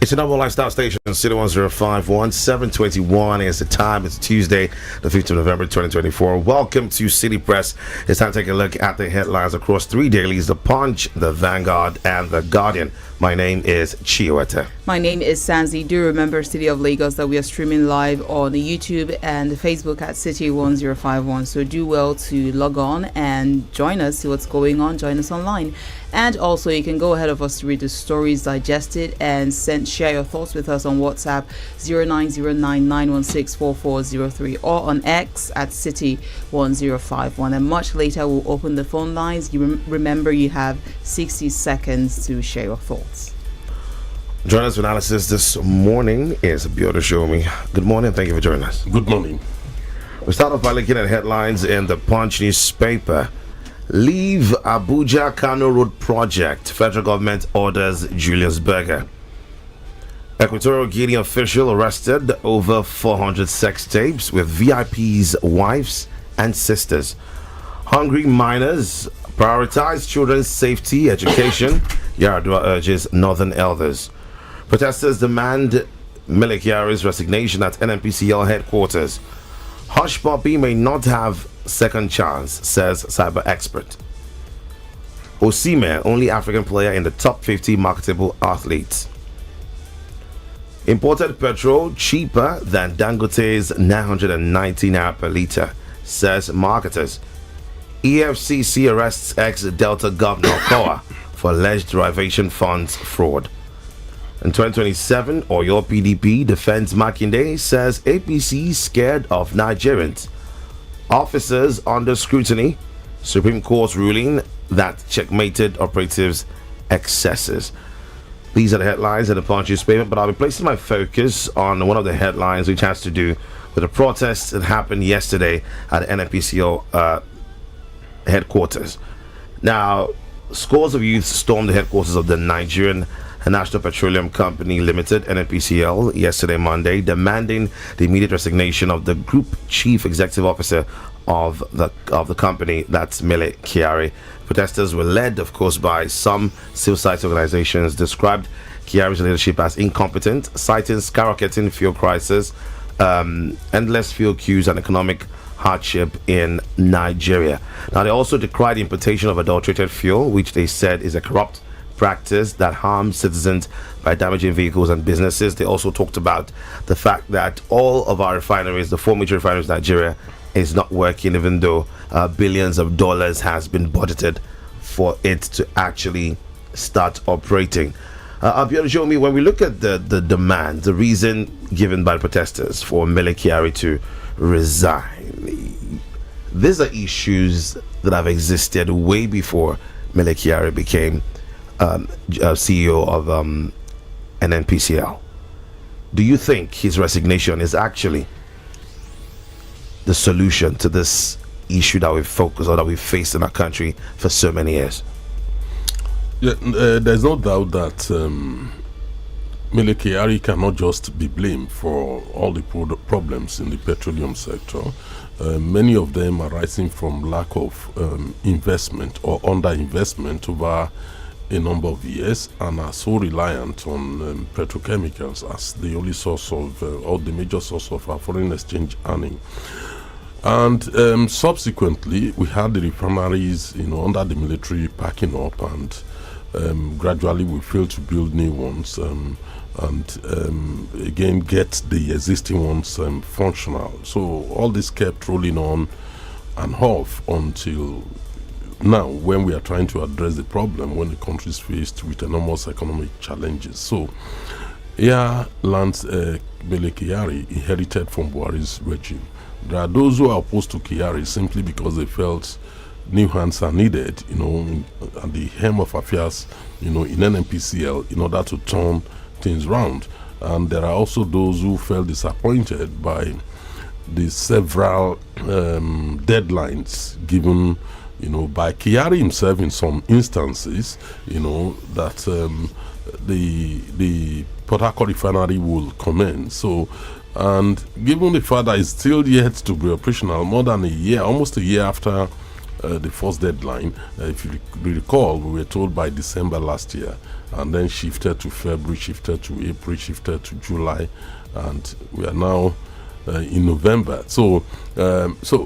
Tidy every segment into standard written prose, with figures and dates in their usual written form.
It's a number lifestyle station, City 1051, 721 is the time. It's Tuesday, the 5th of November, 2024. Welcome to City Press. It's time to take a look at the headlines across three dailies, The Punch, The Vanguard, and The Guardian. My name is Chiwete. My name is Sanzi. Do remember, City of Lagos, that we are streaming live on YouTube and Facebook at City 1051. So do well to log on and join us, see what's going on, join us online. And also, you can go ahead of us to read the stories, digest it, and share your thoughts with us on WhatsApp 0909-916-4403 or on X at City 1051. And much later, we'll open the phone lines. Remember, you have 60 seconds to share your thoughts. Joining us for analysis this morning is Biodun Shomi. Good morning. Thank you for joining us. Good morning. We start off by looking at headlines in the Punch newspaper. Leave Abuja Kano Road project. Federal government orders Julius Berger. Equatorial Guinea official arrested over 400 sex tapes with VIPs' wives and sisters. Hungry minors prioritize children's safety education. Yaradua urges northern elders. Protesters demand Mele Kyari's resignation at NNPCL headquarters. Hush Puppy may not have second chance, says cyber expert. Osimhen, only African player in the top 50 marketable athletes. Imported petrol cheaper than Dangote's 990 naira per litre, says marketers. EFCC arrests ex-Delta Governor Kowa for alleged derivation funds fraud. In 2027, Oyo PDP defends Makinde, says APC scared of Nigerians. Officers under scrutiny, Supreme Court's ruling that checkmated operatives' excesses. These are the headlines in the Punch newspaper, but I'll be placing my focus on one of the headlines which has to do with the protests that happened yesterday at NNPCL headquarters. Now, scores of youths stormed the headquarters of the Nigerian National Petroleum Company Limited, NNPCL, yesterday Monday, demanding the immediate resignation of the group chief executive officer of the company, that's Mele Kyari. Protesters were led, of course, by some civil society organizations, described Kyari's leadership as incompetent, citing skyrocketing fuel prices, endless fuel queues, and economic hardship in Nigeria. Now, they also decried the importation of adulterated fuel, which they said is a corrupt practice that harms citizens by damaging vehicles and businesses. They also talked about the fact that all of our refineries, the four major refineries in Nigeria, is not working, even though billions of dollars has been budgeted for it to actually start operating. Biodun Shomi, when we look at the demand, the reason given by protesters for Mele Kyari to resign, these are issues that have existed way before Mele Kyari became CEO of NNPCL. Do you think his resignation is actually the solution to this issue that we focus on, that we faced in our country for so many years? Yeah, there's no doubt that Mele Kyari cannot just be blamed for all the problems in the petroleum sector. Many of them are arising from lack of investment or underinvestment over a number of years, and are so reliant on petrochemicals as the only source of or the major source of our foreign exchange earning. And subsequently, we had the refineries, under the military packing up, and gradually we failed to build new ones, and again get the existing ones functional. So all this kept rolling on and off until now, when we are trying to address the problem, when the country is faced with enormous economic challenges. So here lands Mele Kyari, inherited from Buhari's regime. There are those who are opposed to Kyari simply because they felt new hands are needed, at the helm of affairs, in NNPCL, in order to turn things round. And there are also those who felt disappointed by the several deadlines given, by Kyari himself in some instances, that the Port Harcourt refinery will commence. So, and given the fact that it's still yet to be operational, more than a year, almost a year after the first deadline. If you recall, we were told by December last year, and then shifted to February, shifted to April, shifted to July, and we are now in November. So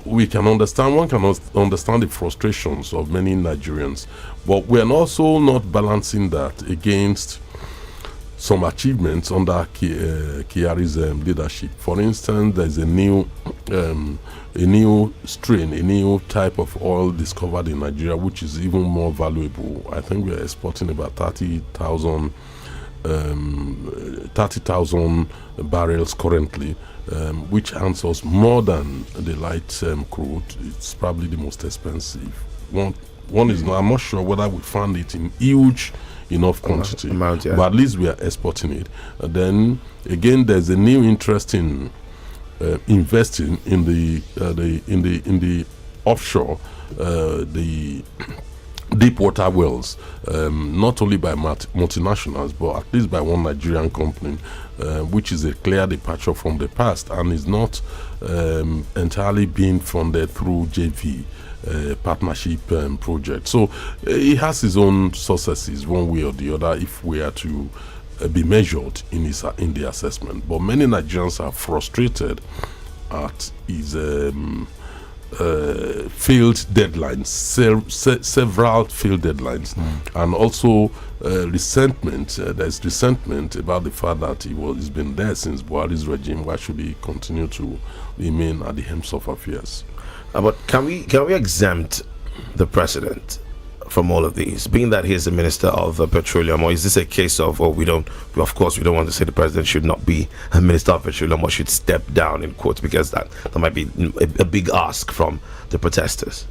we can understand, one can understand the frustrations of many Nigerians, but we are also not balancing that against some achievements under Kyari's leadership. For instance, there's a new strain, a new type of oil discovered in Nigeria, which is even more valuable. I think we are exporting about 30,000 barrels currently, which earns us more than the light crude. It's probably the most expensive. One is not, I'm not sure whether we found it in huge enough quantity, amount, yeah. but at least we are exporting it. Then again, there's a new interest in investing in the offshore, the deep water wells, not only by multinationals, but at least by one Nigerian company, which is a clear departure from the past and is not entirely being funded through JV partnership project. So he has his own successes one way or the other if we are to be measured in the assessment. But many Nigerians are frustrated at his failed deadlines, several failed deadlines, and also resentment. There's resentment about the fact that he's been there since Buhari's regime. Why should he continue to remain at the helm of affairs? But can we exempt the president from all of these, being that he is the minister of petroleum, or is this a case of, we don't want to say the president should not be a minister of petroleum or should step down, in quotes, because that might be a big ask from the protesters?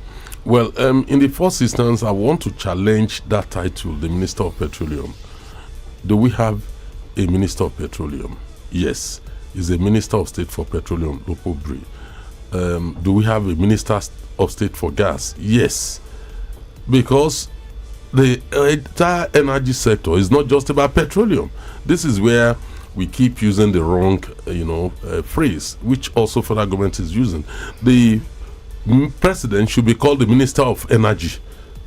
Well, in the first instance, I want to challenge that title, the Minister of Petroleum. Do we have a Minister of Petroleum? Yes. Is a Minister of State for Petroleum, Lokobri. Do we have a Minister of State for Gas? Yes. Because the entire energy sector is not just about petroleum. This is where we keep using the wrong, phrase, which also federal government is using. The president should be called the Minister of Energy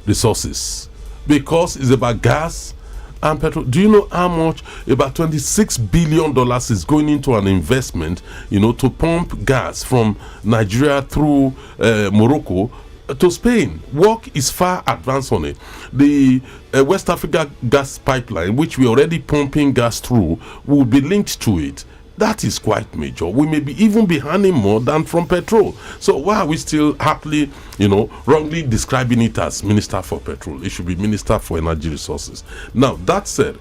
Resources, because it's about gas and petrol. Do you know how much? About $26 billion is going into an investment, to pump gas from Nigeria through Morocco to Spain. Work is far advanced on it. The West Africa gas pipeline, which we're already pumping gas through, will be linked to it. That is quite major. We may be even be earning more than from petrol. So why are we still happily, wrongly describing it as Minister for Petrol? It should be Minister for Energy Resources. Now, that said,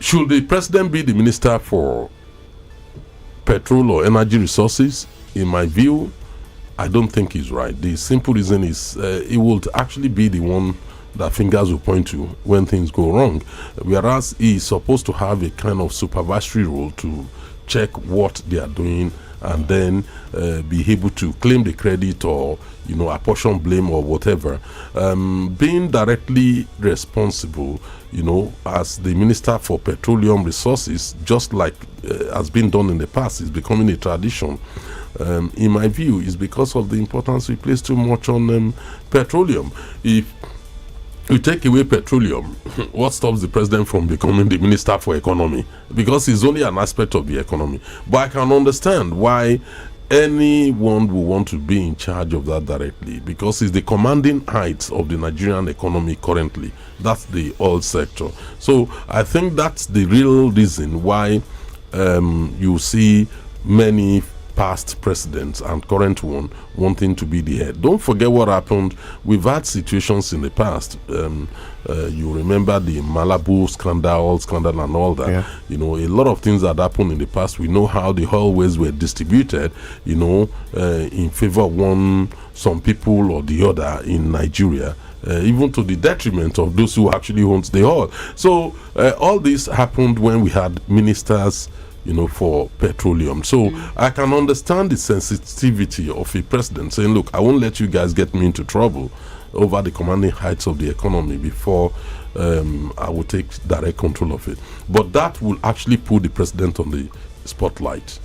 should the president be the Minister for Petrol or Energy Resources? In my view, I don't think he's right. The simple reason is he will actually be the one that fingers will point to when things go wrong, whereas he is supposed to have a kind of supervisory role to check what they are doing and then be able to claim the credit or apportion blame or whatever. Being directly responsible, as the Minister for Petroleum Resources, just like has been done in the past, is becoming a tradition. In my view, is because of the importance we place too much on petroleum. If you take away petroleum, what stops the president from becoming the Minister for Economy? Because it's only an aspect of the economy. But I can understand why anyone will want to be in charge of that directly, because it's the commanding heights of the Nigerian economy currently. That's the oil sector. So I think that's the real reason why you see many past presidents and current one wanting to be the head. Don't forget what happened. We've had situations in the past. You remember the Malibu scandal and all that. Yeah. A lot of things that happened in the past. We know how the oilways were distributed, in favor of some people or the other in Nigeria, even to the detriment of those who actually owns the oil. So all this happened when we had ministers for petroleum. So I can understand the sensitivity of a president saying, look, I won't let you guys get me into trouble over the commanding heights of the economy before I will take direct control of it. But that will actually put the president on the spotlight.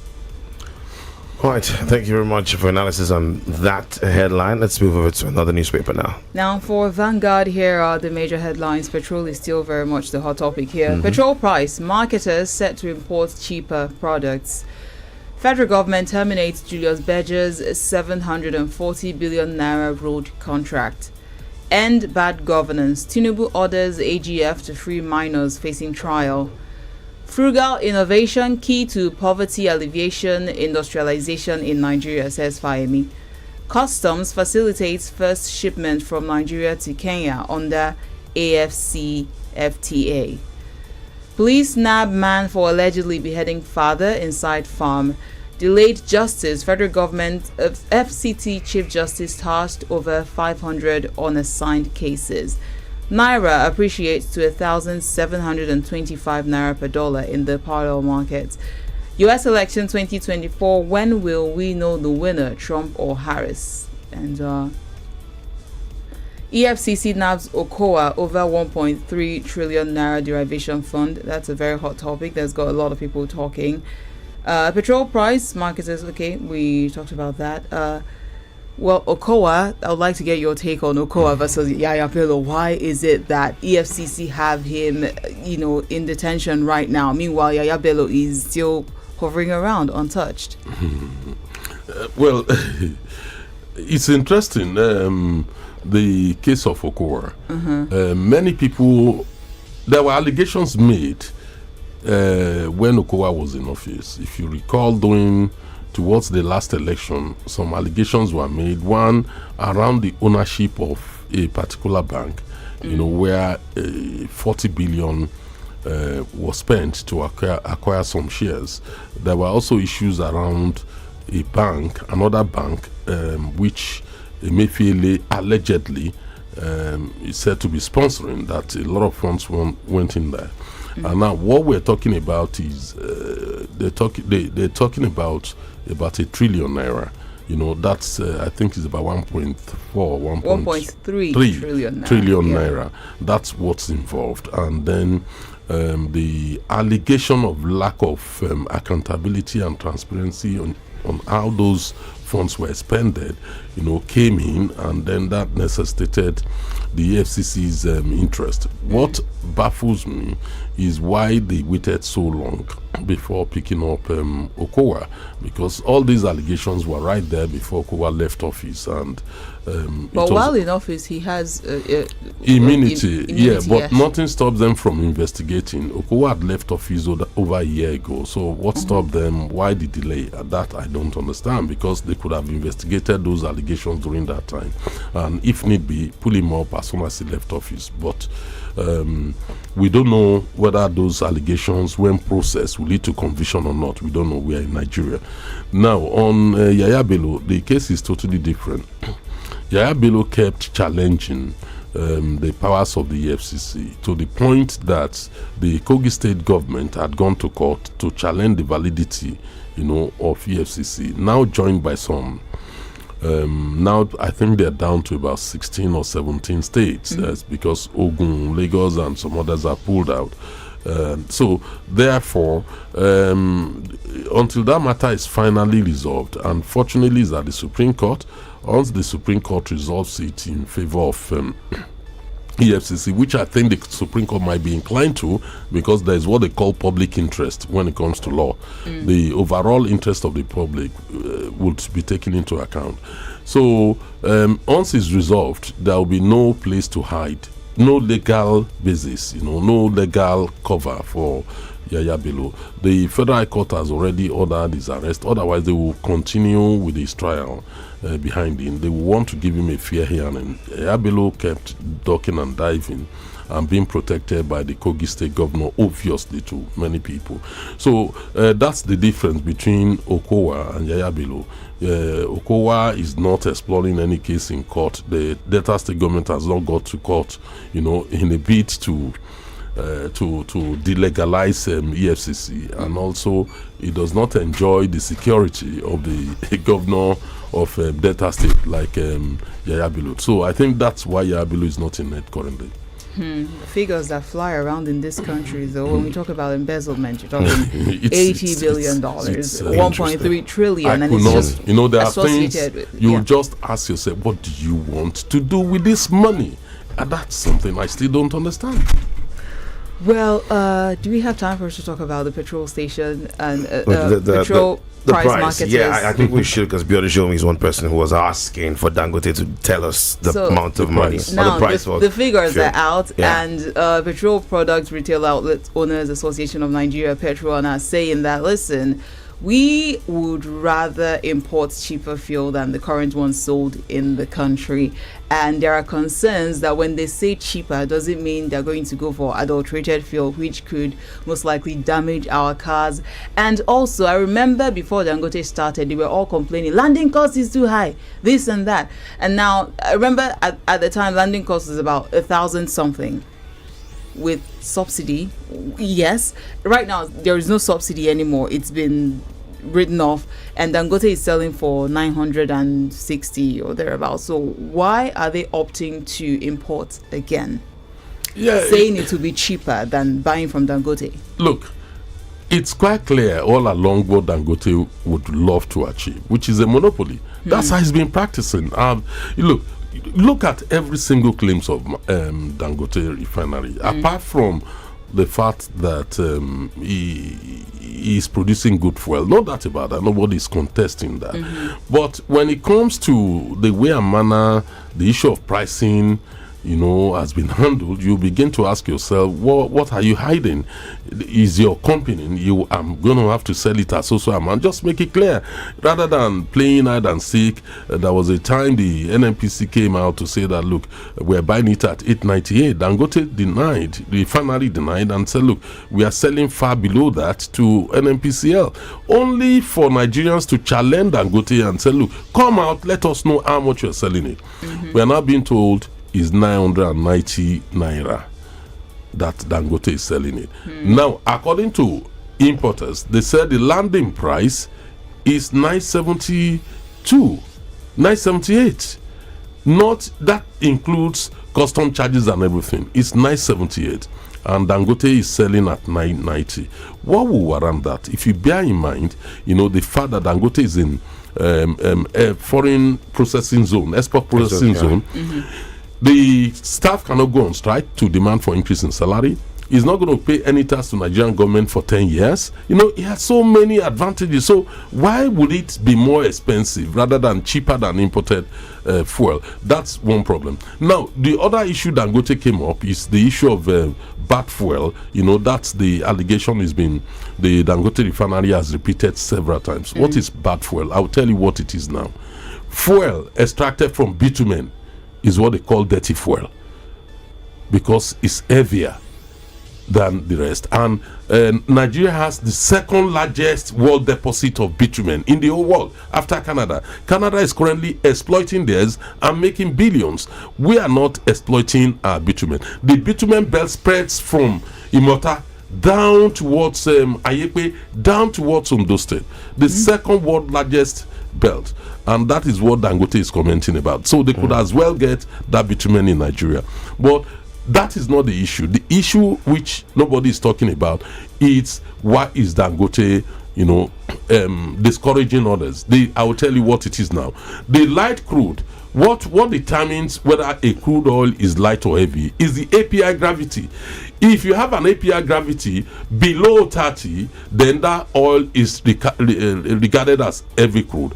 All right, thank you very much for analysis on that headline. Let's move over to another newspaper now. Now, for Vanguard, here are the major headlines. Petrol is still very much the hot topic here. Petrol price, marketers set to import cheaper products. Federal government terminates Julius Berger's 740 billion naira road contract. End bad governance. Tinubu orders AGF to free minors facing trial. Frugal innovation key to poverty alleviation, industrialization in Nigeria, says Fayemi. Customs facilitates first shipment from Nigeria to Kenya under AFCFTA. Police nab man for allegedly beheading father inside farm. Delayed justice. Federal government FCT Chief Justice tasked over 500 unassigned cases. Naira appreciates to 1,725 naira per dollar in the parallel market. US election 2024. When will we know the winner, Trump or Harris? And EFCC nabs Okowa over 1.3 trillion naira derivation fund. That's a very hot topic. There's got a lot of people talking. Petrol price, marketers, okay, we talked about that. Well, Okowa, I would like to get your take on Okowa versus Yaya Bello. Why is it that EFCC have him, in detention right now? Meanwhile, Yaya Bello is still hovering around untouched. Well, it's interesting, the case of Okowa. Many people, there were allegations made when Okowa was in office. If you recall, towards the last election, some allegations were made. One around the ownership of a particular bank, where 40 billion was spent to acquire some shares. There were also issues around another bank, which Emefiele allegedly is said to be sponsoring, that a lot of funds went in there. And now what we're talking about is they're talking about a trillion naira. That's I think is about 1.3 trillion naira. That's what's involved. And then the allegation of lack of accountability and transparency on how those funds were expended, came in, and then that necessitated the FCC's interest. What baffles me is why they waited so long before picking up Okowa, because all these allegations were right there before Okowa left office, and but while in office he has immunity, but yes. Nothing stopped them from investigating. Okowa had left office over a year ago, so what stopped them? Why the delay? That I don't understand, because they could have investigated those allegations during that time, and if need be, pull him up as soon as he left office. But we don't know whether those allegations, when processed, will lead to conviction or not. We don't know. We are in Nigeria. Now, on Yaya Bello, the case is totally different. Yaya Bello kept challenging the powers of the EFCC to the point that the Kogi state government had gone to court to challenge the validity, of EFCC, now joined by some. Now I think they're down to about 16 or 17 states. That's because Ogun, Lagos, and some others are pulled out. So therefore, until that matter is finally resolved, unfortunately, is at the Supreme Court. Once the Supreme Court resolves it in favor of EFCC, which I think the Supreme Court might be inclined to, because there is what they call public interest when it comes to law. The overall interest of the public would be taken into account. So once it's resolved, there will be no place to hide, no legal basis, no legal cover for Yaya Bello. The Federal High Court has already ordered his arrest. Otherwise, they will continue with his trial behind him. They will want to give him a fair hearing. Yaya Bello kept ducking and diving and being protected by the Kogi state governor, obviously, to many people. So that's the difference between Okowa and Yaya Bello. Okowa is not exploring any case in court. The Delta state government has not got to court, in a bid to delegalize EFCC, and also it does not enjoy the security of the governor of Delta State like Yaya Bello. So I think that's why Yaya Bello is not in it currently. Figures that fly around in this country, though, when we talk about embezzlement, you're talking $80 billion, $1.3 trillion, and it's just there are things associated with, you just ask yourself, what do you want to do with this money? And that's something I still don't understand. Well, do we have time for us to talk about the petrol station and the price price? marketers? Yeah, I think we should, because Biola Shomi is one person who was asking for Dangote to tell us the amount of money. price. Or Now, the price for the figures fuel. are out, Yeah. and Petrol Products Retail Outlet Owners Association of Nigeria, Petron, are saying that, listen, we would rather import cheaper fuel than the current one sold in the country. And there are concerns that when they say cheaper, doesn't mean they're going to go for adulterated fuel, which could most likely damage our cars. And also, I remember before Dangote started, they were all complaining, landing cost is too high, this and that. And now, I remember at the time, landing cost was about 1,000 something. With subsidy, yes. Right now, there is no subsidy anymore. It's been written off, and Dangote is selling for 960 or thereabouts. So why are they opting to import again? Yeah, Saying it will be cheaper than buying from Dangote. look, it's quite clear all along what Dangote would love to achieve, which is a monopoly. That's how he's been practicing. Look at every single claims of Dangote refinery. Apart from the fact that he is producing good fuel, no doubt about that. Nobody is contesting that. But when it comes to the way and manner, the issue of pricing, has been handled, you begin to ask yourself, what are you hiding? Is your company, I'm going to have to sell it at so amount? Just make it clear. Rather than playing hide and seek, there was a time the NNPC came out to say that, look, we're buying it at 898. Dangote denied, the refinery denied, and said, look, we are selling far below that to NNPCL. Only for Nigerians to challenge Dangote and say, look, come out, let us know how much you're selling it. We are now being told is 990 naira that Dangote is selling it. Now, according to importers, they said the landing price is 978. Not that includes custom charges and everything. It's 978, and Dangote is selling at 990. What will warrant that? If you bear in mind, the fact that Dangote is in a foreign processing zone, export processing zone. The staff cannot go on strike to demand for increase in salary. He's not going to pay any tax to Nigerian government for 10 years. It has so many advantages. So why would it be more expensive rather than cheaper than imported fuel? That's one problem. Now, the other issue that Dangote came up is the issue of bad fuel. That's the allegation has been, the Dangote refinery has repeated several times. What is bad fuel? I'll tell you what it is now. Fuel extracted from bitumen is what they call dirty fuel, because it's heavier than the rest. And Nigeria has the second largest world deposit of bitumen in the whole world after Canada. Canada is currently exploiting theirs and making billions. We are not exploiting our bitumen. The bitumen belt spreads from Imota down towards Ayepe, down towards Ondo State, the second world largest belt, and that is what Dangote is commenting about. So they could as well get that bitumen in Nigeria, but that is not the issue. The issue which nobody is talking about is what is Dangote discouraging others. I will tell you what it is now. The light crude, what determines whether a crude oil is light or heavy is the API gravity. If you have an API gravity below 30, then that oil is regarded as heavy crude.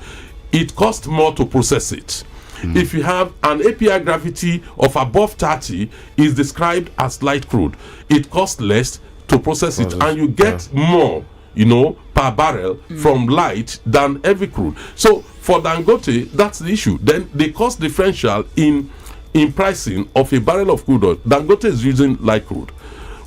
It costs more to process it. If you have an API gravity of above 30, is described as light crude. It costs less to process it, and you get more, per barrel from light than heavy crude. So for Dangote, that's the issue. Then the cost differential in pricing of a barrel of crude oil, Dangote is using light crude.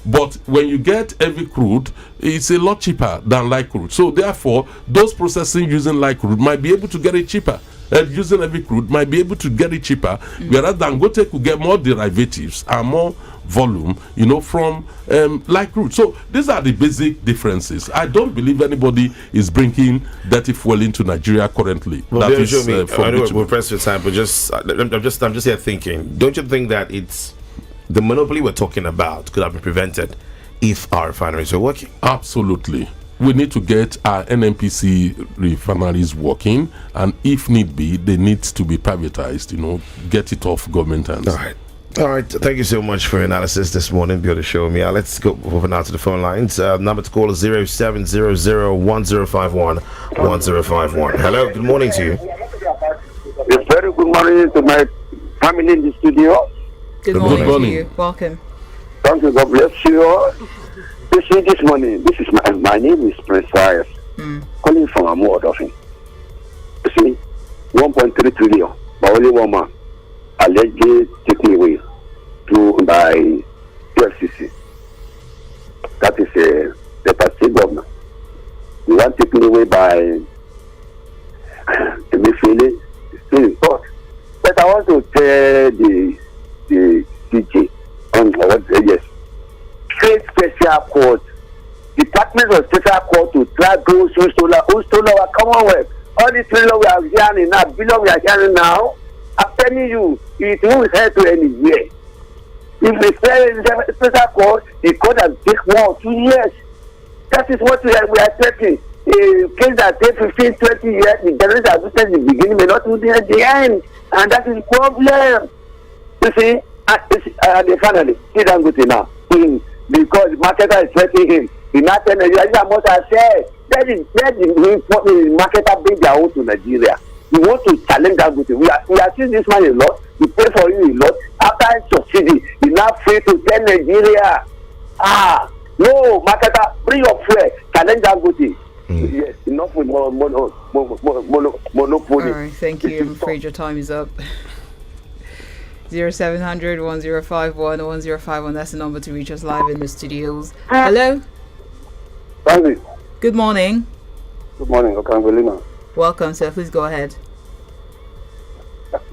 But when you get heavy crude, it's a lot cheaper than light crude. So therefore, those processing using light crude might be able to get it cheaper. Using heavy crude might be able to get it cheaper, whereas Dangote could get more derivatives and more volume, from light crude. So these are the basic differences. I don't believe anybody is bringing dirty fuel into Nigeria currently. Well, that is, I know we're pressed for time, but I'm just here thinking. Don't you think that it's the monopoly we're talking about could have been prevented if our refineries were working. Absolutely. We need to get our NNPC refineries working, and if need be, they need to be privatized, get it off government hands. All right. Thank you so much for your analysis this morning. Be able to show me. Let's go over now to the phone lines. Number to call is 0700-1051-1051. Hello, good morning to you. A very good morning to my family in the studio. Good morning to you. Welcome. Thank you. God bless you all. You see, this morning, this is my name is Prince Fires, calling from a more of him. You see, 1.3 trillion, but only one man allegedly taken away by FCC. That is the state government. The one taken away by the Mifili is still in court. But I want to tell the DJ on yes. State special court, Department of Special Court to track those who stole our Commonwealth. All the trillion we are hearing now, billion we are hearing now, I'm telling you, it won't head to anywhere. If we say special court, the court has take 1 or 2 years. That is what we are expecting. A case that takes 15, 20 years, the generation that at the beginning may not do at the end. And that is the problem. You see, finally, see them good now. Because the marketer is threatening him. The marketer must have said, let the marketer bring their own to Nigeria. We want to challenge that good. We are seeing this man a lot. We pay for him a lot. After subsidy, he's now free to tell Nigeria. No, marketer, bring your fuel. Challenge that good. Yes, enough with monopoly. All right, thank you. I'm afraid your time is up. 0700-1051-1051. That's the number to reach us live in the studios. Hello. Thank you. Good morning. Good morning, Okangolina. Welcome, sir. Please go ahead.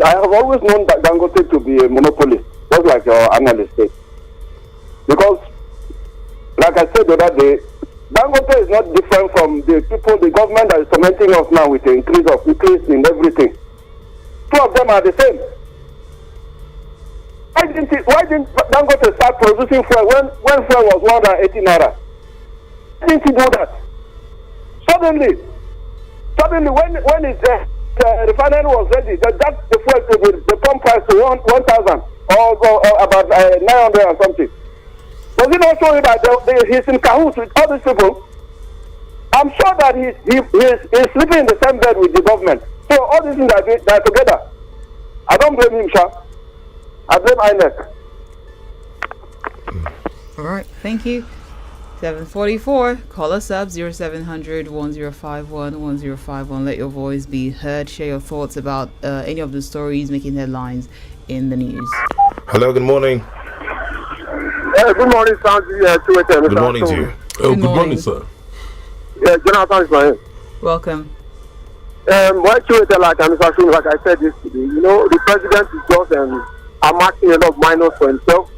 I have always known that Dangote to be a monopoly, just like your analyst said. Because, like I said the other day, Dangote is not different from the people, the government that is tormenting us now with the increase in everything. Two of them are the same. Why didn't Dangote start producing fuel when fuel was 180 naira? Why didn't he do that? Suddenly, when his refinery was ready, the fuel to the pump price to 1,000 or about 900 or something. Does it not show you that he's in cahoots with all these people? I'm sure that he's sleeping in the same bed with the government. So all these things are together. I don't blame him, sir. I blame INEC. All right, thank you. 744. Call us up 0700-1051-1051. Let your voice be heard. Share your thoughts about any of the stories making headlines in the news. Hello, good morning. Good morning, Sanji. Good morning to you. Good morning, sir. Yeah, Jonathan is my name. Welcome. Why Chiwete, like I said yesterday, the president is just amassing a lot of minors for himself.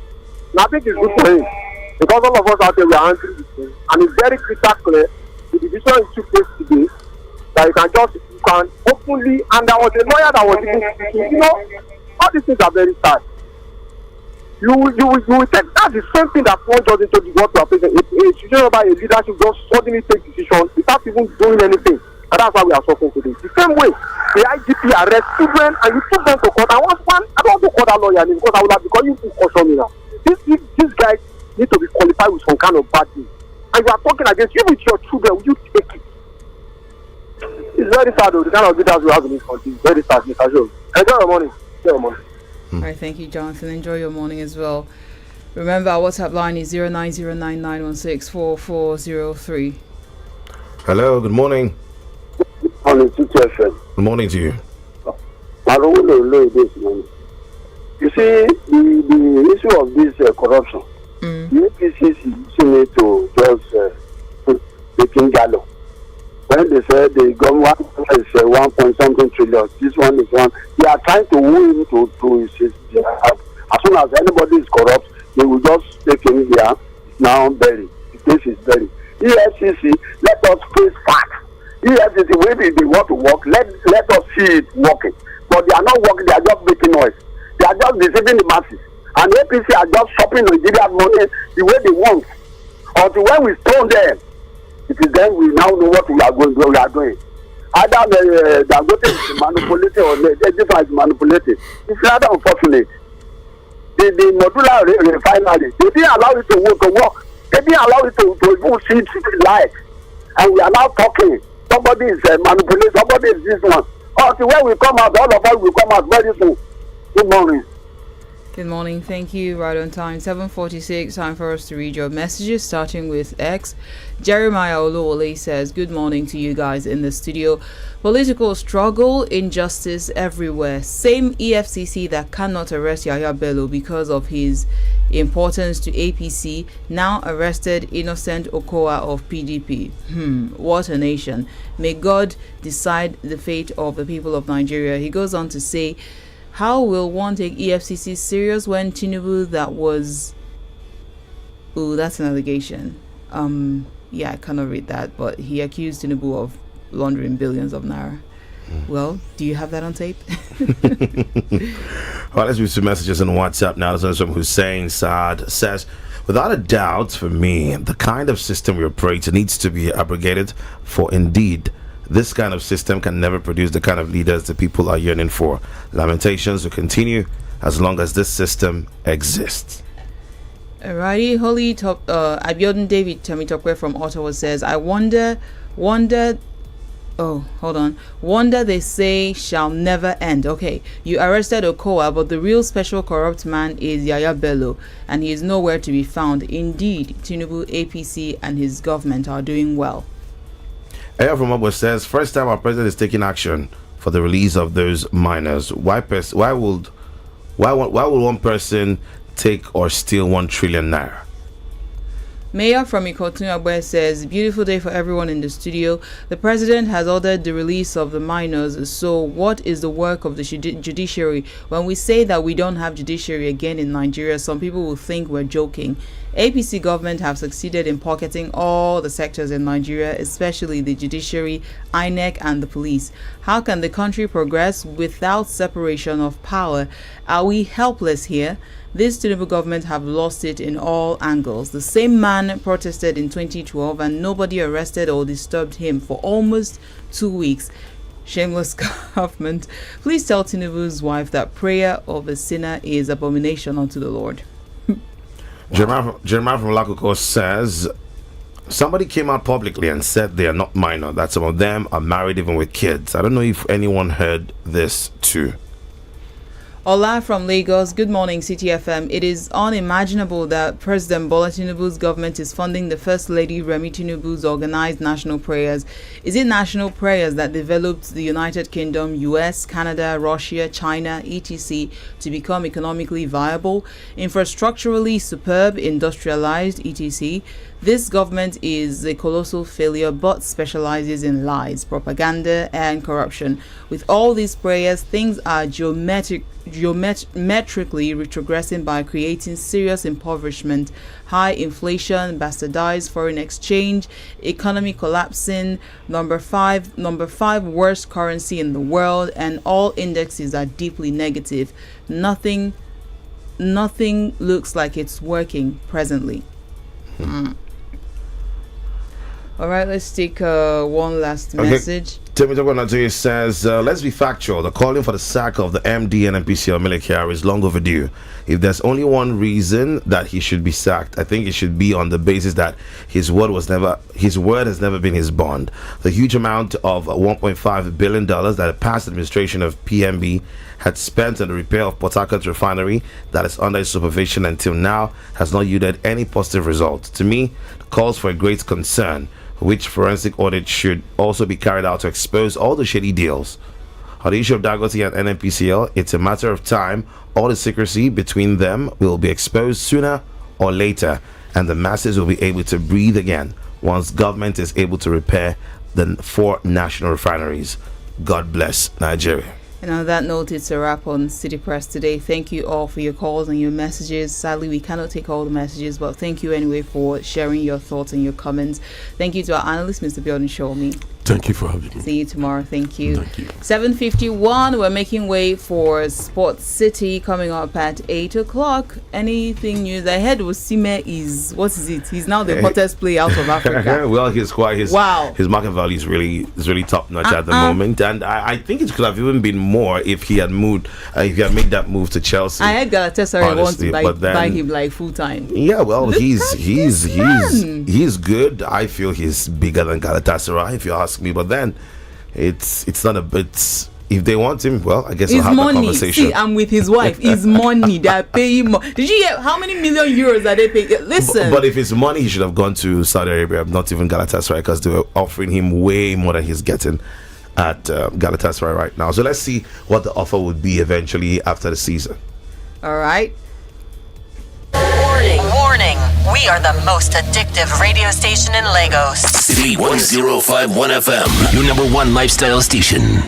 And I think it's good for him. Because all of us out there, we are answering this thing. And it's very crystal clear, the decision is took place today, that you can openly, and there was a lawyer that was even speaking. All these things are very sad. You will take that's the same thing that one judge told you what to happen. It's usually about a leadership just suddenly take decisions without even doing anything. And that's why we are suffering today. The same way, the IGP arrest children and you took them to court. I don't want to call that lawyer because I will have because you caution me now. This guy need to be qualified with some kind of bad thing. And you are talking against you with your children, will you take it? It's very sad though, the kind of leaders we have in this country. It's very sad, Mr. Joe. Enjoy your morning. All right, thank you, Jonathan. Enjoy your morning as well. Remember, our WhatsApp line is 09099164403. Hello, good morning. Good morning to you. You see, the issue of this corruption, the APC need to just taking gallo. When they say the government is 1 point something trillion, this one is one. They are trying to woo him to his as soon as anybody is corrupt, they will just take him here. It's now buried. The case is buried. EFCC, let us face facts. EFCC, maybe they want to work, let us see it working. But they are not working, they are just making noise. They are just deceiving the masses. And APC are just they want. Until when we stone them, it is then we now know what we are doing. Either Dangote is manipulating or the difference is manipulating. It's rather unfortunate. The modular refinery, they didn't allow it to work. They didn't allow it to even see light. And we are now talking. Somebody is manipulating, somebody is this one. Until when we come out, all of us will come out very soon. Good morning. Good morning. Thank you. Right on time. 7:46. Time for us to read your messages, starting with X. Jeremiah Oluwole says, "Good morning to you guys in the studio. Political struggle, injustice everywhere. Same EFCC that cannot arrest Yahya Bello because of his importance to APC now arrested Innocent Okowa of PDP. What a nation. May God decide the fate of the people of Nigeria." He goes on to say, "How will one take EFCC serious when Tinubu that was..." Ooh, that's an allegation. Yeah, I cannot read that, but he accused Tinubu of laundering billions of naira. Well, do you have that on tape? Well, let's read some messages on WhatsApp now. There's from Hussein Saad says, "Without a doubt, for me, the kind of system we operate needs to be abrogated, for indeed, this kind of system can never produce the kind of leaders the people are yearning for. Lamentations will continue as long as this system exists." Alrighty, Holy Top Abiodun David Temitokwe from Ottawa says, wonder they say shall never end. Okay, you arrested Okowa, but the real special corrupt man is Yahya Bello, and he is nowhere to be found. Indeed, Tinubu, APC, and his government are doing well. Aya from Abwa says, "First time our president is taking action for the release of those minors. Why would one person take or steal 1 trillion naira?" Mayor from Ikotun Abwe says, "Beautiful day for everyone in the studio. The president has ordered the release of the minors. So what is the work of the judiciary? When we say that we don't have judiciary again in Nigeria, some people will think we're joking. APC government have succeeded in pocketing all the sectors in Nigeria, especially the judiciary, INEC, and the police. How can the country progress without separation of power? Are we helpless here? This Tinubu government have lost it in all angles. The same man protested in 2012 and nobody arrested or disturbed him for almost 2 weeks. Shameless government. Please tell Tinubu's wife that prayer of a sinner is abomination unto the Lord." Jeremiah from Lakoko says, "Somebody came out publicly and said they are not minor, that some of them are married even with kids. I don't know if anyone heard this too." Ola from Lagos, good morning CTFM. It is unimaginable that President Bola Tinubu's government is funding the First Lady Remi Tinubu's organized national prayers. Is it national prayers that developed the United Kingdom, US, Canada, Russia, China, etc. to become economically viable, infrastructurally superb, industrialized, etc.? This government is a colossal failure but specializes in lies, propaganda, and corruption. With all these prayers, things are geometrically retrogressing by creating serious impoverishment, high inflation, bastardized foreign exchange, economy collapsing, number five worst currency in the world, and all indexes are deeply negative. Nothing looks like it's working presently. All right, let's take one last message. Timmy Togonatu says, "Let's be factual. The calling for the sack of the MD and NPCL Milikiar is long overdue. If there's only one reason that he should be sacked, I think it should be on the basis that his word has never been his bond. The huge amount of $1.5 billion that the past administration of PMB had spent on the repair of Port Harcourt refinery that is under his supervision until now has not yielded any positive result. To me, it calls for a great concern, which forensic audit should also be carried out to expose all the shady deals. On the issue of Dangote and NNPCL, it's a matter of time. All the secrecy between them will be exposed sooner or later, and the masses will be able to breathe again once government is able to repair the 4 national refineries. God bless Nigeria." And on that note, it's a wrap on City Press today. Thank you all for your calls and your messages. Sadly, we cannot take all the messages, but thank you anyway for sharing your thoughts and your comments. Thank you to our analyst, Mr. Bjorn Shawmi. Thank you for having me. See you tomorrow. Thank you. Thank you. 7:51. We're making way for Sports City coming up at 8 o'clock. Anything news ahead? Osimhen is, what is it? He's now the hottest player out of Africa. Well, his market value is really top notch at the moment, and I think it could have even been more if he had moved, if he had made that move to Chelsea. I heard Galatasaray want to buy him like full time. Yeah, well, he's good. I feel he's bigger than Galatasaray, if you ask me. But then, it's not a bit. If they want him, well, I guess we'll have that conversation. See, I'm with his wife. It's money. They're paying more. Did you hear how many million euros are they paying? Listen. But if it's money, he should have gone to Saudi Arabia, not even Galatasaray, because they were offering him way more than he's getting at Galatasaray right now. So let's see what the offer would be eventually after the season. All right. Warning. We are the most addictive radio station in Lagos. City 1051 FM, your number one lifestyle station.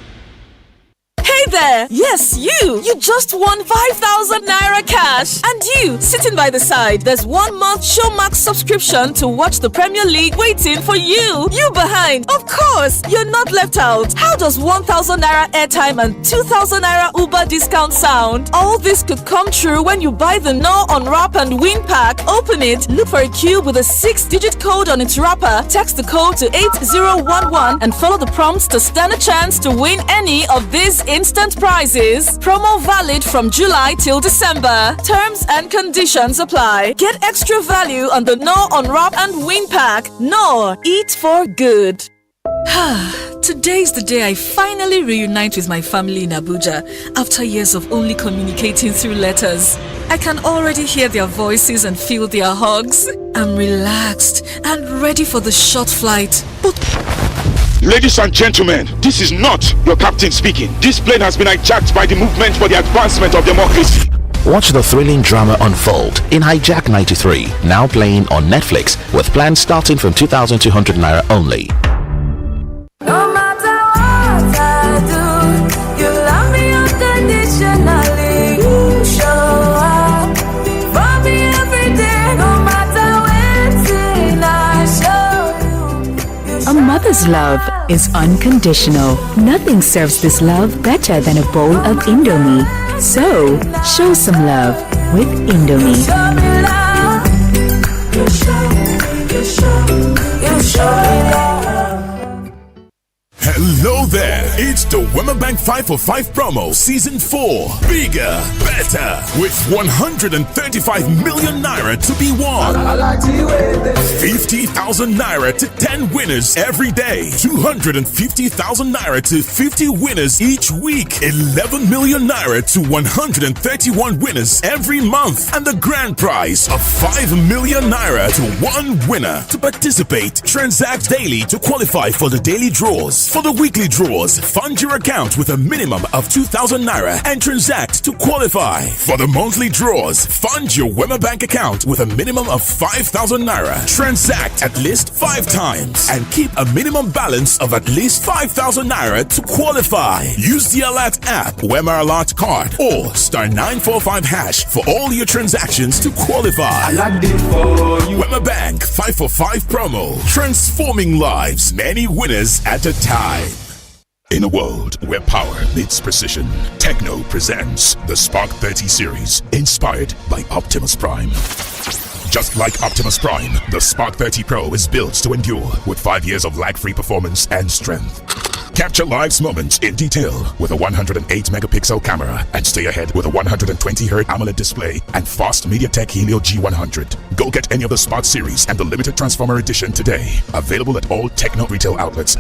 Hey there! Yes, you! You just won 5,000 Naira cash! And you, sitting by the side, there's 1 month Showmax subscription to watch the Premier League waiting for you! You behind! Of course! You're not left out! How does 1,000 Naira airtime and 2,000 Naira Uber discount sound? All this could come true when you buy the No Unwrap and Win pack. Open it, look for a cube with a 6-digit code on its wrapper, text the code to 8011 and follow the prompts to stand a chance to win any of these instant prizes. Promo valid from July till December. Terms and conditions apply. Get extra value on the No Unwrap and Win pack. No, eat for good. Today's the day I finally reunite with my family in Abuja after years of only communicating through letters. I can already hear their voices and feel their hugs. I'm relaxed and ready for the short flight. But ladies and gentlemen, this is not your captain speaking. This plane has been hijacked by the Movement for the Advancement of Democracy. Watch the thrilling drama unfold in Hijack 93, now playing on Netflix with plans starting from 2,200 Naira only. No matter what I do, you love me unconditionally. You show up for me every day, no matter when I show you. A mother's love is unconditional. Nothing serves this love better than a bowl of Indomie. So, show some love with Indomie. Show me love. You show me love. Hello there, it's the Wema Bank 5 for 5 promo season 4. Bigger, better, with 135 million naira to be won. 50,000 naira to 10 winners every day. 250,000 naira to 50 winners each week. 11 million naira to 131 winners every month. And the grand prize of 5 million naira to 1 winner. To participate, transact daily to qualify for the daily draws. For the weekly draws, fund your account with a minimum of 2,000 naira and transact to qualify. For the monthly draws, fund your Wema Bank account with a minimum of 5,000 naira. Transact at least 5 times and keep a minimum balance of at least 5,000 naira to qualify. Use the Alert app, Wema Alert card, or *945# for all your transactions to qualify. Wema Bank 5 for 5 promo, transforming lives, many winners at a time. In a world where power meets precision, Techno presents the Spark 30 series, inspired by Optimus Prime. Just like Optimus Prime, the Spark 30 Pro is built to endure with 5 years of lag-free performance and strength. Capture life's moments in detail with a 108-megapixel camera and stay ahead with a 120Hz AMOLED display and fast MediaTek Helio G100. Go get any of the Spark series and the limited Transformer edition today. Available at all Techno retail outlets.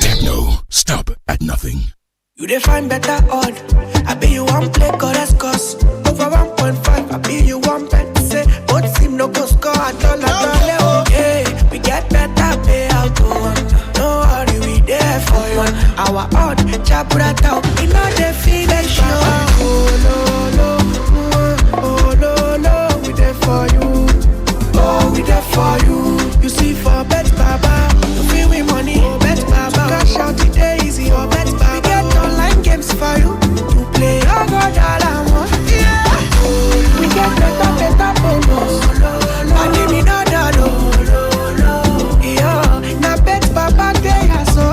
Techno, stop at nothing. You define better odd. I be you one play chorus cost over 1.5. I be you one bet say both team no go score at all. Okay, we get better payout. No worry, we there for you. Our odd chabura out. We know the feeling show. Oh no, we there for you. Oh, we there for you. You see for bet baba, you feel we money. Oh bet baba, cash out today easy. Oh bet baba, we get online games for you. You play oh god alamo. Yeah, we get better bonus. And give me no. Yeah, na bet baba day so.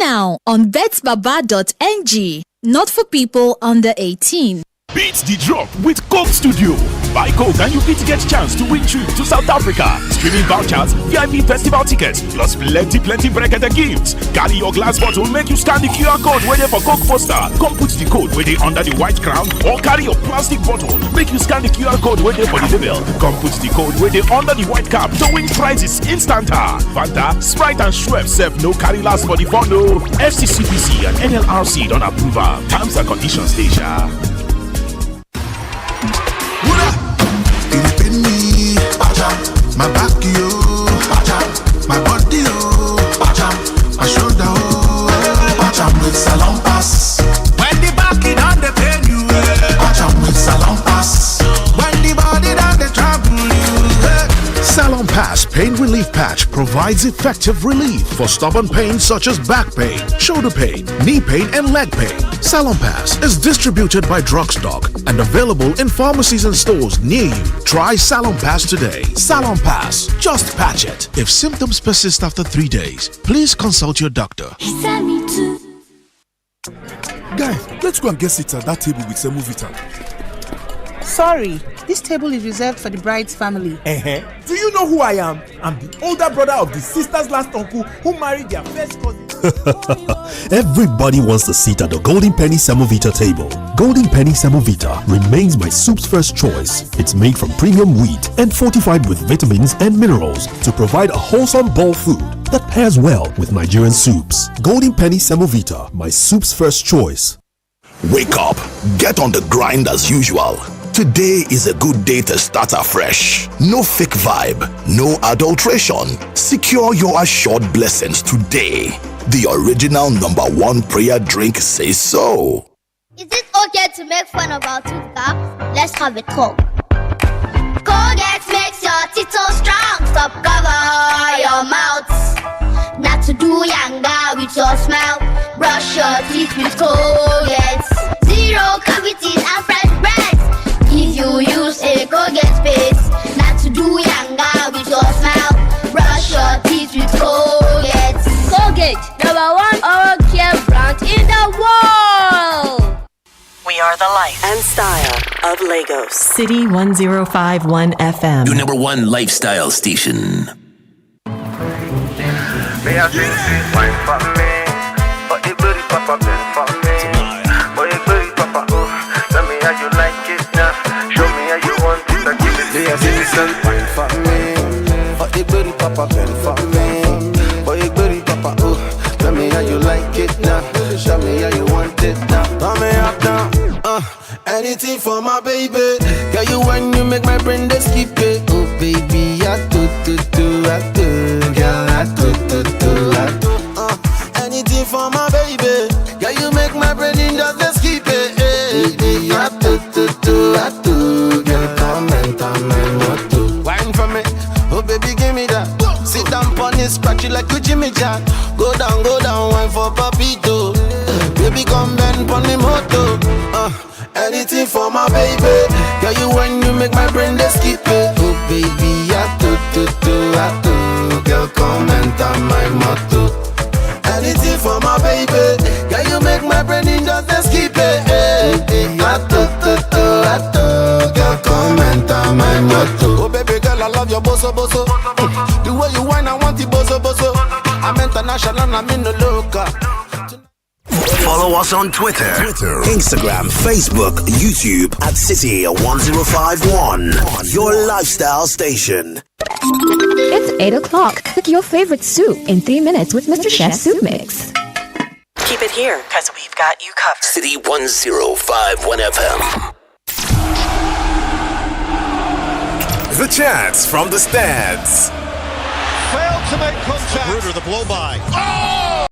now on betsbaba.ng. Not for people under 18. Beat the drop with Coke Studio. Buy Coke and you fit get chance to win trip to South Africa, streaming vouchers, VIP festival tickets, plus plenty bracket gifts. Carry your glass bottle, make you scan the QR code waiting for Coke poster. Come put the code waiting under the white crown, or carry your plastic bottle, make you scan the QR code waiting for the label. Come put the code waiting under the white cap to win prizes instanta. Fanta, Sprite and Schweppes serve no carry last for the fun no. FCCPC and NLRC don't approve. Terms and conditions stay sharp. My back, yo, my body, oh, my shoulder, oh, with Salon Pass. When the back is on the pain, you, with Salon Pass. When the body down the trouble, you, Salon Pass Pain Relief Patch provides effective relief for stubborn pain such as back pain, shoulder pain, knee pain, and leg pain. Salon Pass is distributed by Drugstock and available in pharmacies and stores near you. Try Salon Pass today. Salon Pass, just patch it. If symptoms persist after 3 days, please consult your doctor. Guys, let's go and get seats at that table with Semovita. Sorry, this table is reserved for the bride's family. Do you know who I am? I'm the older brother of the sister's last uncle who married their first cousin. Everybody wants a seat at the Golden Penny Semovita table. Golden Penny Semovita remains my soup's first choice. It's made from premium wheat and fortified with vitamins and minerals to provide a wholesome bowl food that pairs well with Nigerian soups. Golden Penny Semovita, my soup's first choice. Wake up, get on the grind as usual. Today is a good day to start afresh. No fake vibe, no adulteration. Secure your assured blessings today. The original #1 prayer drink says so. Is it okay to make fun of our tooth gap? Let's have a talk. Colgate makes your teeth so strong. Stop cover your mouth. Not to do yanga with your smile. Brush your teeth with Colgate. Zero cavities and fresh breath. If you use a Colgate paste. Not to do yanga with your smile. Brush your teeth with Colgate. Colgate, #1 oral care brand in the world. We are the life and style of Lagos. City 1051 FM. Your #1 lifestyle station. May I say wine for me? But the booty papa been for me. But the booty papa, oh, tell me how you like it now. Show me how you want it. I give it to you. May I say wine for me? But the booty papa been for me. But the booty papa, oh, tell me how you like it now. Show me how you want it now. Turn me up now. Anything for my baby. Girl, you when you make my brain just skip it. Oh baby, I do, I do. Girl, I do, I do. Anything for my baby. Girl, you make my brain just skip it. Baby, I do, I do. Girl, come and what do. Wine for me. Oh baby, give me that. Sit down on it, scratch it like a Jimmy Jack. Go down, wine for Papito. Baby, come bend on the moto. Anything for my baby. Girl, you when you make my brain just skip it. Oh baby, I do, I do. Girl, come and tell my motto. Anything for my baby. Girl, you make my brain just skip it. I do, I do. Girl, come and tell my motto. Oh baby girl, I love your boso. The way you whine, I want the boso. I'm international, I'm in the local. Follow us on Twitter, Instagram, Facebook, YouTube at City 1051. Your lifestyle station. It's 8 o'clock. Cook your favorite soup in 3 minutes with Mr. Chef Soup Mix. Keep it here, because we've got you covered. City 1051 FM. The chance from the stands. Failed to make contact. Bruder, the blow by. Oh!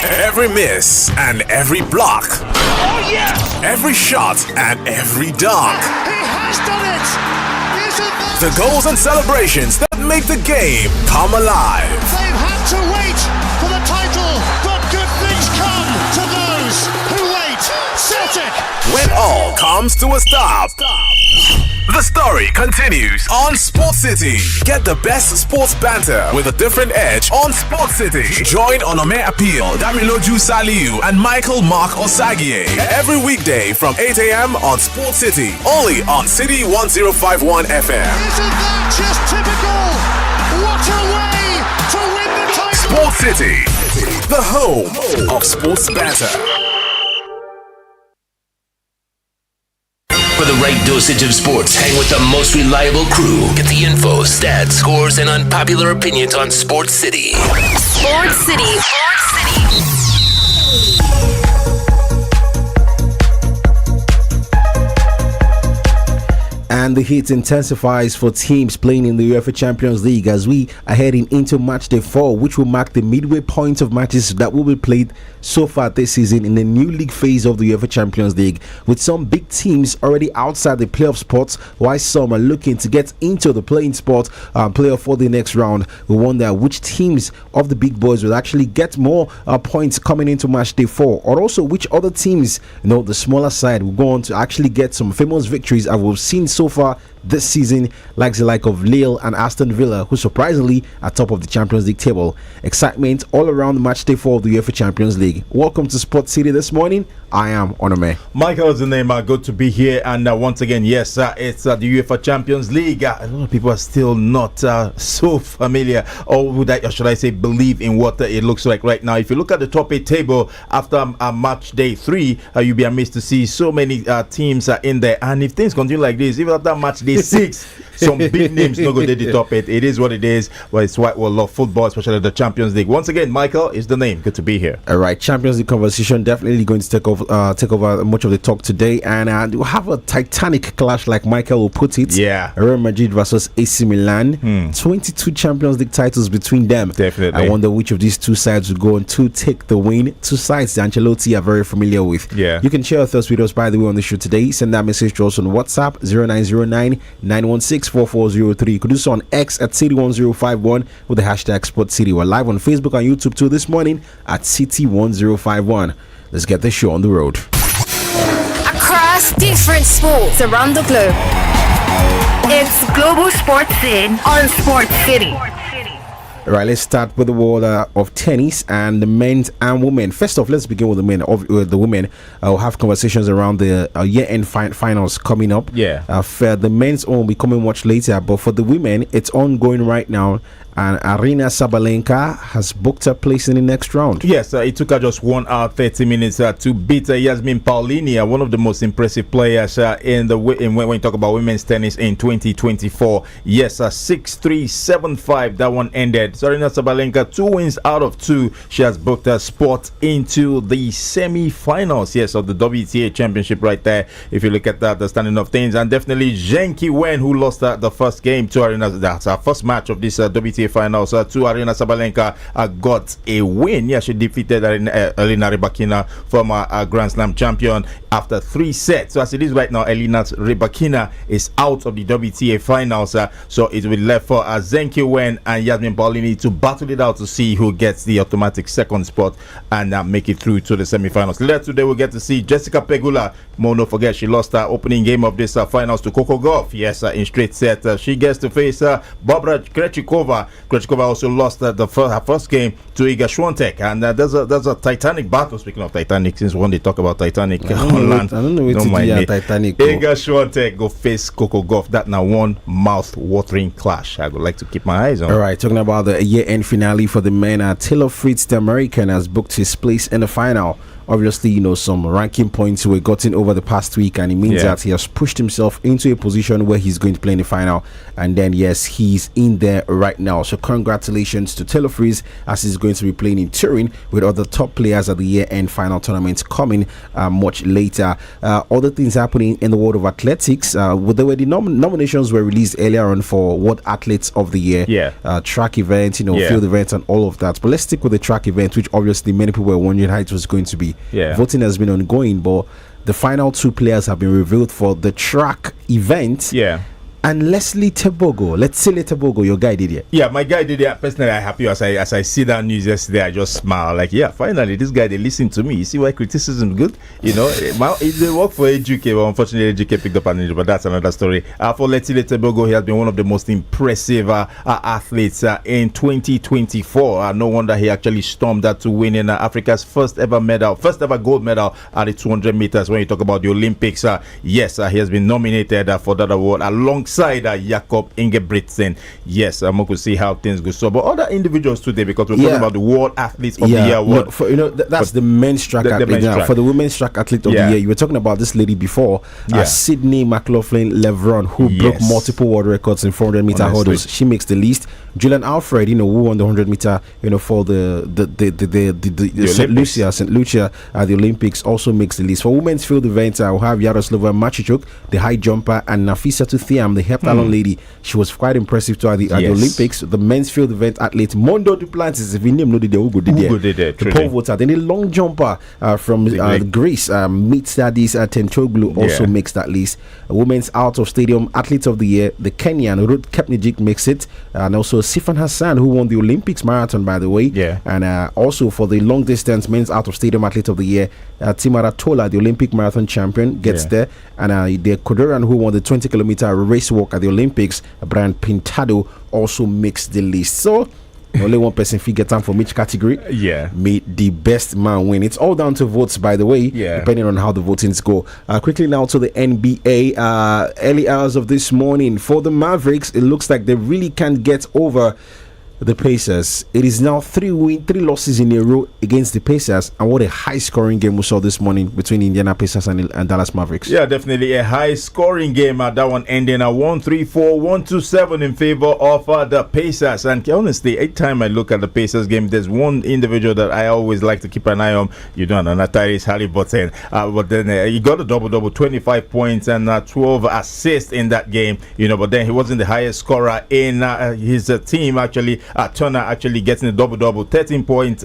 Every miss and every block. Oh, yes! Every shot and every dunk. He has done it! The goals and celebrations that make the game come alive. They've had to wait for the title, but good things come to those who wait. Celtic! When all comes to a stop. The story continues on Sports City. Get the best sports banter with a different edge on Sports City. Join Onome Appeal, Damiloju Saliu, and Michael Mark Osagie every weekday from 8 a.m. on Sports City. Only on City 1051 FM. Isn't that just typical? What a way to win the title! Sports City, the home of sports banter. For the right dosage of sports, hang with the most reliable crew. Get the info, stats, scores, and unpopular opinions on Sports City. Sports City. Sports City. And the heat intensifies for teams playing in the UEFA Champions League as we are heading into match day 4, which will mark the midway point of matches that will be played so far this season in the new league phase of the UEFA Champions League, with some big teams already outside the playoff spots, while some are looking to get into the playing spot, playoff for the next round. We wonder which teams of the big boys will actually get more points coming into match day 4, or also which other teams, the smaller side, will go on to actually get some famous victories as we've seen so far this season, like the like of Lille and Aston Villa, who surprisingly are top of the Champions League table. Excitement all around match day 4 of the UEFA Champions League. Welcome to Sports City this morning. I am Onome. Michael is the name. Good to be here. And once again, yes, it's the UEFA Champions League. A lot of people are still not so familiar, or would I, or should I say, believe in what it looks like right now. If you look at the top 8 table after match day 3, you'll be amazed to see so many teams in there. And if things continue like this, even after match day 6, some big names not going to the top 8. It is what it is. But it's why we love football, especially the Champions League. Once again, Michael is the name. Good to be here. All right, Champions League conversation definitely going to take over much of the talk today, and we'll have a titanic clash, like Michael will put it. Yeah, Real Madrid versus AC Milan. 22 Champions League titles between them. Definitely. I wonder which of these two sides will go on to take the win. Two sides that Ancelotti are very familiar with. Yeah. You can share your thoughts with us, by the way, on the show today. Send that message to us on WhatsApp 0909-916-4403. You could do so on X at City1051 with the hashtag SportsCity. We're live on Facebook and YouTube too this morning at City1051. Let's get the show on the road. Across different sports around the globe. It's Global Sports Scene on Sports City. All right, let's start with the world of tennis and the men's and women. First off, let's begin with the men. The women will have conversations around the year-end finals coming up. Yeah. The men's own will be coming much later, but for the women, it's ongoing right now. And Aryna Sabalenka has booked her place in the next round. Yes, it took her just 1 hour 30 minutes to beat Yasmin Paolini, one of the most impressive players when you talk about women's tennis in 2024. Yes, 6-3, 7-5. That one ended. So Aryna Sabalenka, 2 wins out of 2. She has booked her spot into the semi-finals. Yes, of the WTA Championship right there. If you look at that, the standing of things, and definitely Zheng Qi-wen, who lost the first game to Aryna. That's her first match of this WTA finals. To Aryna Sabalenka got a win. Yeah, she defeated Elena Rybakina, former Grand Slam champion, after 3 sets. So as it is right now, Elena Rybakina is out of the WTA finals. So it will be left for Zheng Qi-wen and Yasmin Paolini to battle it out to see who gets the automatic second spot and make it through to the semi-finals. Later today, we'll get to see Jessica Pegula. Don't forget, she lost her opening game of this finals to Coco Gauff. Yes, in straight set. She gets to face Barbara Krejcikova. Krejcikova also lost her first game to Iga Swiatek, and there's a Titanic battle. Speaking of Titanic, since when they talk about Titanic on land, I don't know what to do Titanic. Iga Swiatek go face Coco Gauff. That now one mouth-watering clash. I would like to keep my eyes on. All right, talking about the year-end finale for the men, Taylor Fritz, the American, has booked his place in the final. Obviously, some ranking points were gotten over the past week, and it means that he has pushed himself into a position where he's going to play in the final. And then, yes, he's in there right now. So congratulations to Taylor Fritz, as he's going to be playing in Turin with other top players at the year-end final tournament coming much later. Other things happening in the world of athletics. The nominations were released earlier on for World Athletes of the Year. Track event, field events and all of that. But let's stick with the track event, which obviously many people were wondering how it was going to be. Voting has been ongoing, but the final 2 players have been revealed for the track event. and Leslie Tebogo. Your guy did it. Yeah, my guy did it. Personally, I'm happy as I see that news yesterday. I just smile like, yeah, finally this guy they listen to me. You see why criticism is good? You know, they work for AJK, but unfortunately AJK picked up an injury. But that's another story. For Leslie Tebogo, he has been one of the most impressive athletes in 2024. No wonder he actually stormed that to win in Africa's first ever gold medal at the 200 meters. When you talk about the Olympics, yes, he has been nominated for that award alongside Jakob Ingebrigtsen. Yes, I'm going to see how things go. So, but other individuals today, because we're talking about the World Athletes of the Year award. That's the men's track athlete. For the women's track athlete of the year, you were talking about this lady before, Sydney McLaughlin Levron, who broke multiple world records in 400 meter hurdles. She makes the list. Julian Alfred, who won the 100 meter, for the St. Lucia at the Olympics, also makes the list. For women's field events, we'll have Yaroslava Machichuk, the high jumper, and Nafisatu Thiam, the heptathlon lady. She was quite impressive at the Olympics. The men's field event athlete Mondo Duplantis, if we name no the pole vaulter. Then the long jumper from Greece, Mitsadis Tentoglu, also makes that list. Women's out of stadium athlete of the year, the Kenyan Ruth Kepnijik makes it, and also Sifan Hassan, who won the Olympics marathon, by the way. And also for the long distance men's out of stadium athlete of the year, Timara Tola, the Olympic marathon champion, gets there. And the Kodoran, who won the 20 kilometer race walk at the Olympics, Brian Pintado, also makes the list. So only one person figure time from each category. May the best man win. It's all down to votes, by the way, depending on how the votings go. Quickly now to the NBA. Early hours of this morning for the Mavericks, it looks like they really can't get over the Pacers. It is now 3 losses in a row against the Pacers, and what a high scoring game we saw this morning between Indiana Pacers and Dallas Mavericks. Yeah, definitely a high scoring game. That one ending at 134, 127 in favor of the Pacers. And honestly, every time I look at the Pacers game, there's one individual that I always like to keep an eye on. You know, and Tyrese Haliburton. But then he got a double 25 points and 12 assists in that game. You know, but then he wasn't the highest scorer in his team actually. Turner actually getting a double 30 points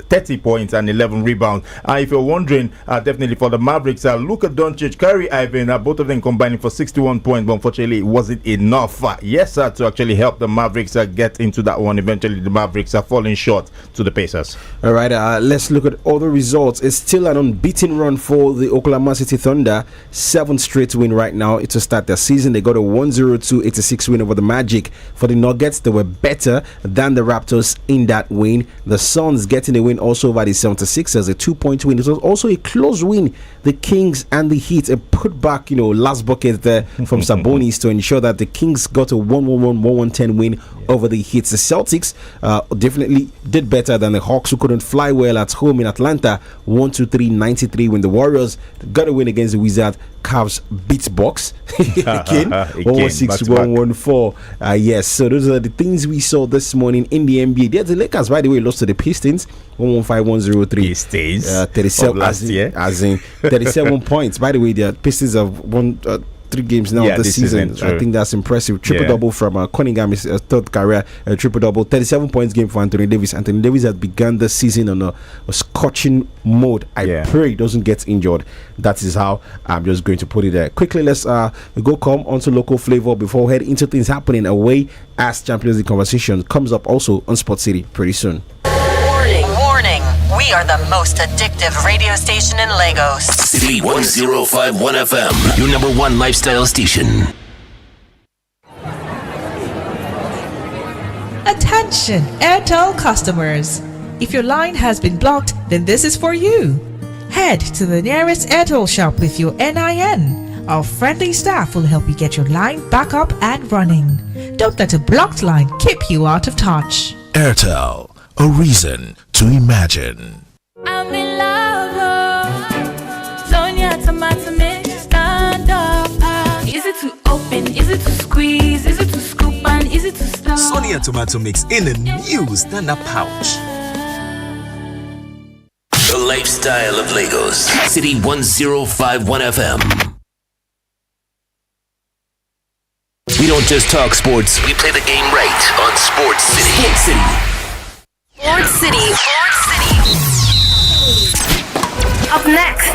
and 11 rebounds. If you're wondering, definitely for the Mavericks, Luka Doncic, Kyrie Irving, both of them combining for 61 points, but unfortunately it wasn't enough to actually help the Mavericks get into that one. Eventually the Mavericks are falling short to the Pacers. All right, let's look at other results. It's still an unbeaten run for the Oklahoma City Thunder. 7th straight win right now to start their season. They got a 102-86 win over the Magic. For the Nuggets, they were better than the Raptors in that win. The Suns getting a win also over the 76ers, a 2-point win. It was also a close win. The Kings and the Heat, a put back, last bucket there from Sabonis to ensure that the Kings got a 1-1-1-1-10 win over the Heat. The Celtics definitely did better than the Hawks, who couldn't fly well at home in Atlanta. 123-93 when the Warriors got a win against the Wizards. Cavs beat Bucks again 116-114. Yes, so those are the things we saw this morning in the NBA. The Lakers, by the way, lost to the Pistons 115-103. Pistons 37 last year, as in 37 points. By the way, the Pistons have won 3 games now this season. I think that's impressive. Triple-double from Cunningham, his third career triple-double. 37 points game for Anthony Davis. Anthony Davis has begun the season on a scorching mode. I pray he doesn't get injured. That is how I'm just going to put it there. Quickly, let's go come onto local flavor before we head into things happening away as Champions League conversation comes up also on Sport City pretty soon. Warning. We are the most addictive radio station in Lagos. City 1051 FM, your number one lifestyle station. Attention, Airtel customers. If your line has been blocked, then this is for you. Head to the nearest Airtel shop with your NIN. Our friendly staff will help you get your line back up and running. Don't let a blocked line keep you out of touch. Airtel, a reason to imagine. I'm in love, Sonia tomato mix, stand up. Is it to open? Is it to squeeze? Is it to scoop? And is it to stir? Sonia tomato mix in a new stand-up pouch. The lifestyle of Lagos. City 1051 FM. We don't just talk sports, we play the game right on Sports City. Sports City. Up next.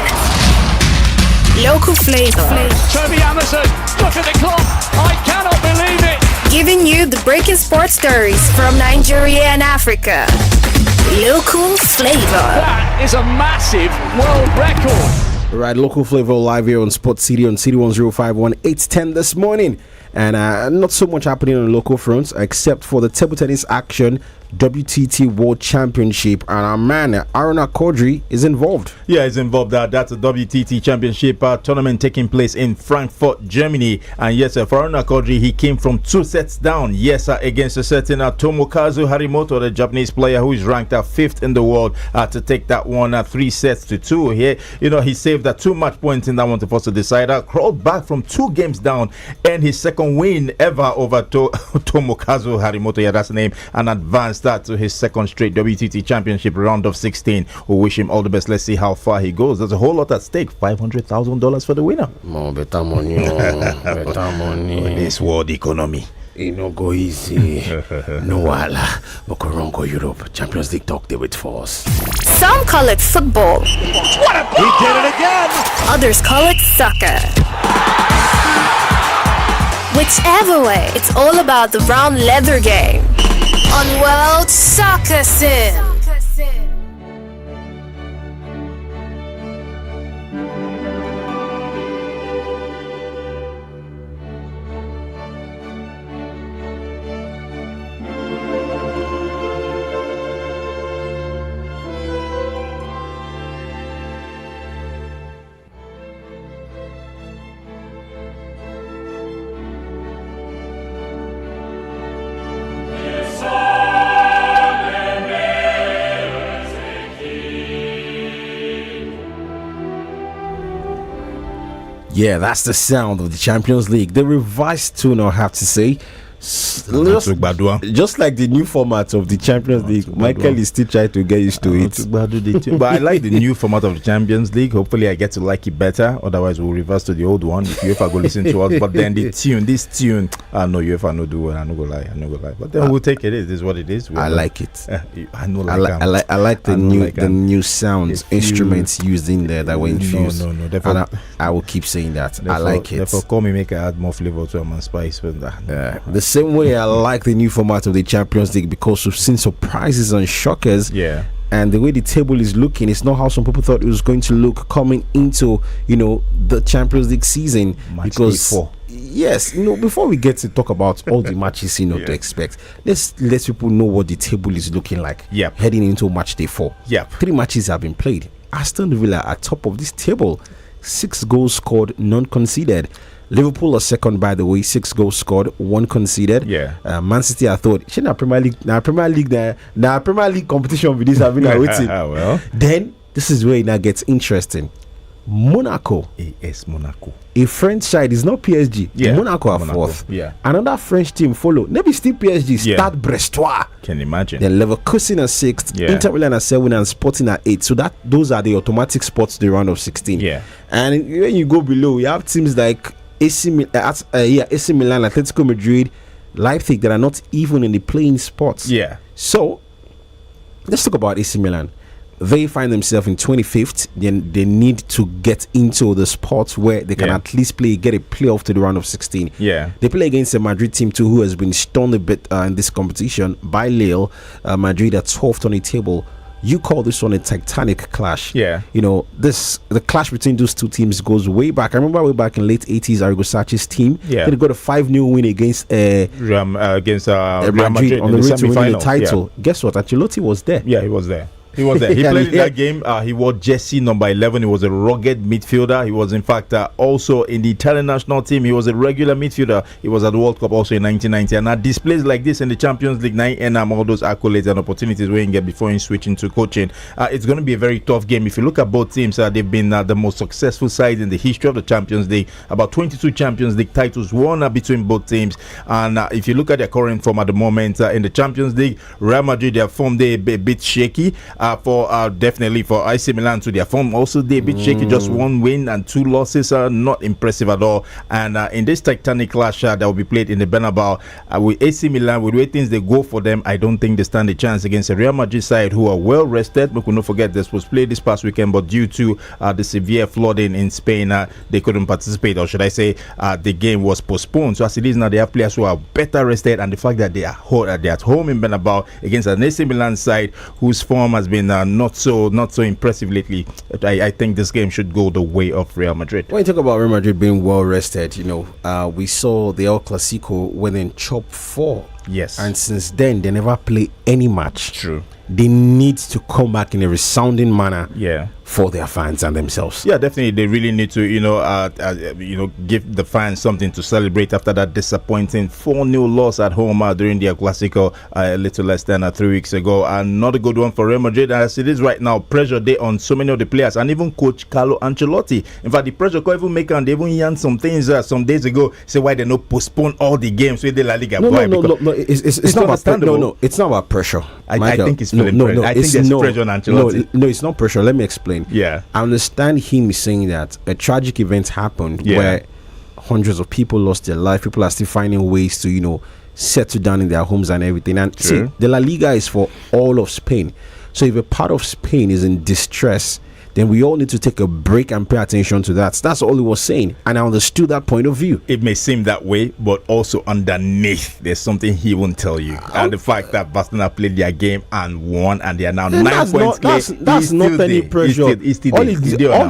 local flavor. Toby Amazon, look at the clock. I cannot believe it. Giving you the breaking sports stories from Nigeria and Africa. Local flavor. That is a massive world record. Right, local flavor live here on Sports City on City 105.1 8:10 this morning. And not so much happening on the local fronts except for the table tennis action WTT World Championship, and our man Aruna Kodri is involved. Yeah, he's involved. That's a WTT Championship tournament taking place in Frankfurt, Germany. And yes, for Aruna Kodri, he came from 2 sets down. Yes, against a certain Tomokazu Harimoto, the Japanese player who is ranked 5th in the world, to take that one 3-2. Here, he saved 2 match points in that one to force a decider. Crawled back from 2 games down, and his second win ever over Tomokazu Harimoto. Yeah, that's the name, and advanced to his second straight WTT Championship round of 16. We wish him all the best. Let's see how far he goes. There's a whole lot at stake. $500,000 for the winner. More better money. Better money. This world economy. It no go easy. No wala. Bokorongo Europe. Champions League talk there with force. Some call it football. What a he did it again. Others call it soccer. Whichever way, it's all about the brown leather game on World Soccer Sim. Yeah, that's the sound of the Champions League. The revised tune, I have to say. Just like the new format of the Champions League, Michael is still trying to get used to it. But I like the new format of the Champions League. Hopefully I get to like it better. Otherwise we'll reverse to the old one if UEFA go listen to us. But then this tune, no UEFA no do well. I no go lie. But then we'll take it. It is what it is. I like it. I know. I like the new sounds, instruments used in there that were infused. No. And I will keep saying that. I like it. Therefore, call me, make I add more flavor to my spice. The same way I like the new format of the Champions League because we've seen surprises and shockers. Yeah. And the way the table is looking, it's not how some people thought it was going to look coming into, the Champions League season. Because day 4. Yes, before we get to talk about all the matches, to expect, let's let people know what the table is looking like. Yep. Heading into match day 4. Yep. 3 matches have been played. Aston Villa are top of this table. 6 goals scored, none conceded. Liverpool are second, by the way, 6 goals scored, 1 conceded. Yeah. Man City, I thought, Premier League competition with this have been waiting. Well, then this is where it now gets interesting. Monaco. AS Monaco. A French side is not PSG. Yeah. Monaco are 4th. Yeah. Another French team follow. Maybe still PSG. Stade Brestois. Can imagine. Then Leverkusen are 6th. Yeah. Inter Milan are 7th and Sporting are 8th. So those are the automatic spots to the round of 16. Yeah. And when you go below, you have teams like AC Milan, Atletico Madrid, Leipzig that are not even in the playing spots. Yeah. So let's talk about AC Milan. They find themselves in 25th. Then they need to get into the spots where they can at least get a playoff to the round of 16. Yeah. They play against a Madrid team too, who has been stunned a bit in this competition by Lille. Madrid are 12th on the table. You call this one a titanic clash. Yeah. The clash between those two teams goes way back. I remember way back in late 80s, Arrigo Sacchi's team. Yeah. They got a 5-0 win against Real Madrid on the way to winning the semi-final. title. Yeah. Guess what? Ancelotti was there. Yeah, he was there. He was there. He played in that game. He wore jersey number 11. He was a rugged midfielder. He was, in fact, also in the Italian national team. He was a regular midfielder. He was at the World Cup also in 1990. And at displays like this in the Champions League, and all those accolades and opportunities where you can get before you switch into coaching, it's going to be a very tough game. If you look at both teams, they've been the most successful side in the history of the Champions League. About 22 Champions League titles won between both teams. And if you look at their current form at the moment in the Champions League, Real Madrid, their form, they're a bit shaky. definitely for AC Milan to their form. Also, they're a bit shaky. Just 1 win and 2 losses are not impressive at all. And in this titanic clash that will be played in the Bernabeu, with AC Milan, with the way things they go for them, I don't think they stand a chance against a Real Madrid side who are well rested. We could not forget this was played this past weekend, but due to the severe flooding in Spain, they couldn't participate, or should I say, the game was postponed. So as it is now, they have players who are better rested, and the fact that they are at home in Bernabeu against an AC Milan side whose form has been not so impressive lately, I think this game should go the way of Real Madrid. When you talk about Real Madrid being well rested, we saw the El Clasico winning chop 4. Yes. And since then, they never play any match. True. They need to come back in a resounding manner. Yeah. For their fans and themselves. Yeah, definitely. They really need to, give the fans something to celebrate after that disappointing 4-0 loss at home during the Clasico a little less than 3 weeks ago. And not a good one for Real Madrid as it is right now. Pressure day on so many of the players and even coach Carlo Ancelotti. In fact, the pressure could even make and they even yarn some things some days ago. Say why they not postpone all the games with the La Liga. No. It's not understandable. No, it's not about pressure. I think it's feeling pressure. I think there's pressure on Ancelotti. No, it's not pressure. Let me explain. Yeah, I understand him saying that a tragic event happened where hundreds of people lost their life. People are still finding ways to, settle down in their homes and everything. And see, the La Liga is for all of Spain. So if a part of Spain is in distress, then we all need to take a break and pay attention to that. That's all he was saying, and I understood that point of view. It may seem that way, but also underneath, there's something he won't tell you. And the fact that Barcelona played their game and won, and they are now 9 points clear. That's not any pressure. All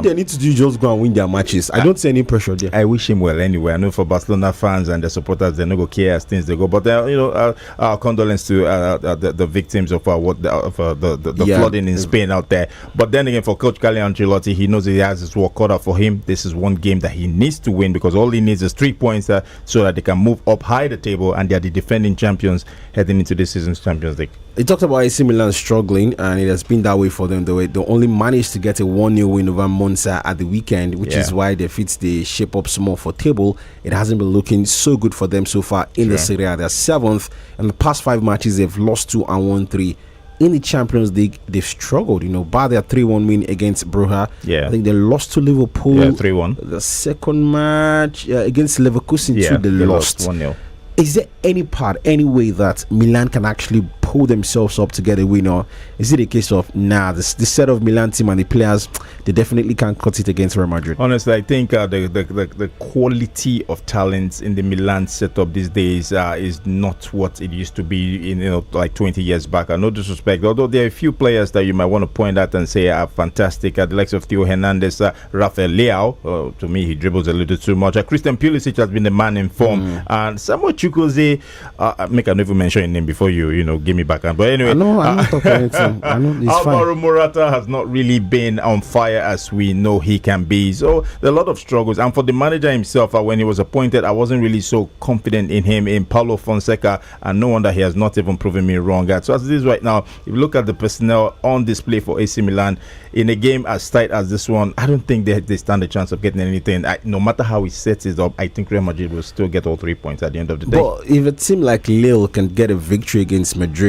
they need to do is just go and win their matches. I don't see any pressure there. I wish him well anyway. I know for Barcelona fans and the supporters, they're not going to care as things they go. But our condolence to the victims of the flooding in Spain out there. But then again, for Coach Carlo Ancelotti, he knows he has his work cut out for him. This is one game that he needs to win because all he needs is 3 points so that they can move up high the table, and they are the defending champions heading into this season's Champions League. He talked about AC Milan struggling, and it has been that way for them. They only managed to get a 1-0 win over Monza at the weekend, which is why they fit the shape up small for table. It hasn't been looking so good for them so far in the Serie A. They're 7th. In the past 5 matches, they've lost 2 and won 3. In the Champions League, they've struggled, by their 3-1 win against Brugge. Yeah. I think they lost to Liverpool. 3-1. The second match against Leverkusen, they lost 1-0. Is there any way that Milan can actually pull themselves up to get a win, or is it a case of the set of Milan team and the players, they definitely can't cut it against Real Madrid? Honestly, I think the quality of talent in the Milan setup these days is not what it used to be in like 20 years back. No disrespect, although there are a few players that you might want to point out and say are fantastic. The likes of Theo Hernandez, Rafael Leao. To me, he dribbles a little too much. Christian Pulisic has been the man in form, and Samuel Chukwueze. I can never mention your name before you give me back. But anyway, I'm not talking anything. I know it's Alvaro fine. Morata has not really been on fire as we know he can be. So there are a lot of struggles. And for the manager himself, when he was appointed, I wasn't really so confident in him, in Paulo Fonseca, and no wonder he has not even proven me wrong. So as it is right now, if you look at the personnel on display for AC Milan in a game as tight as this one, I don't think they stand a chance of getting anything. No matter how he sets it up, I think Real Madrid will still get all 3 points at the end of the day. But if a team like Lille can get a victory against Madrid,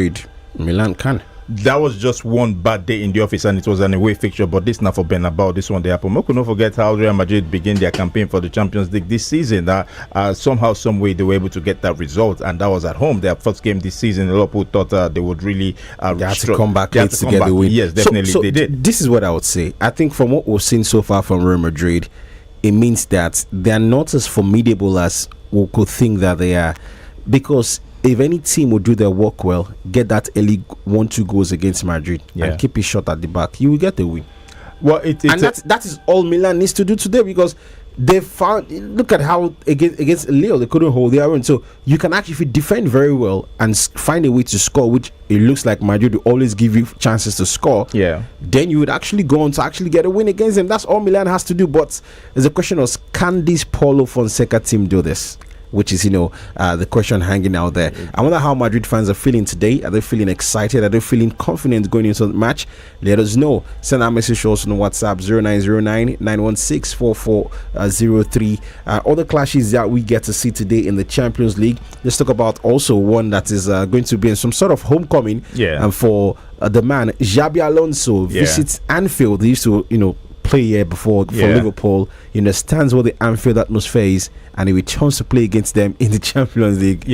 Milan can. That was just one bad day in the office, and it was an away fixture. But this now for Bernabeu, this one they happen. We could not forget how Real Madrid began their campaign for the Champions League this season. Somehow, some way, they were able to get that result, and that was at home. Their first game this season. A lot of people thought they would really they had to come back late to get the win. Yes, definitely so they did. This is what I would say. I think from what we've seen so far from Real Madrid, it means that they are not as formidable as we could think that they are, because if any team would do their work well, get that early 1-2 goals against Madrid and keep it short at the back, you will get the win. Well, that is all Milan needs to do today, because they found, look at how against Lille they couldn't hold their own. So you can actually, if you defend very well and find a way to score, which it looks like Madrid will always give you chances to score, then you would actually go on to actually get a win against them. That's all Milan has to do. But there's a question of, can this Paulo Fonseca team do this? which is, the question hanging out there. I wonder how Madrid fans are feeling today. Are they feeling excited? Are they feeling confident going into the match? Let us know. Send our message to us on WhatsApp 0909-916-4403. Other clashes that we get to see today in the Champions League. Let's talk about also one that is going to be in some sort of homecoming. And for the man Xabi Alonso visits Anfield. He used to, play here before for Liverpool. He understands what the Anfield atmosphere is, and he returns to play against them in the Champions League.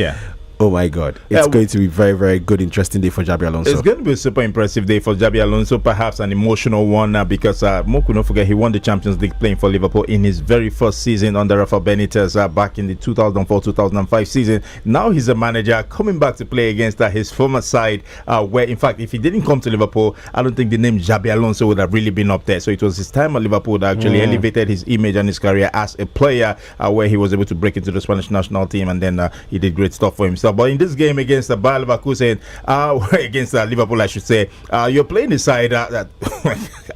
Oh my God. It's going to be very, very good, interesting day for Xabi Alonso. It's going to be a super impressive day for Xabi Alonso, perhaps an emotional one because Mo could not forget he won the Champions League playing for Liverpool in his very first season under Rafa Benitez back in the 2004-2005 season. Now he's a manager coming back to play against his former side where, in fact, if he didn't come to Liverpool, I don't think the name Xabi Alonso would have really been up there. So it was his time at Liverpool that actually elevated his image and his career as a player where he was able to break into the Spanish national team, and then he did great stuff for himself. But in this game against the Bayer Leverkusen, against Liverpool, I should say, you're playing the side that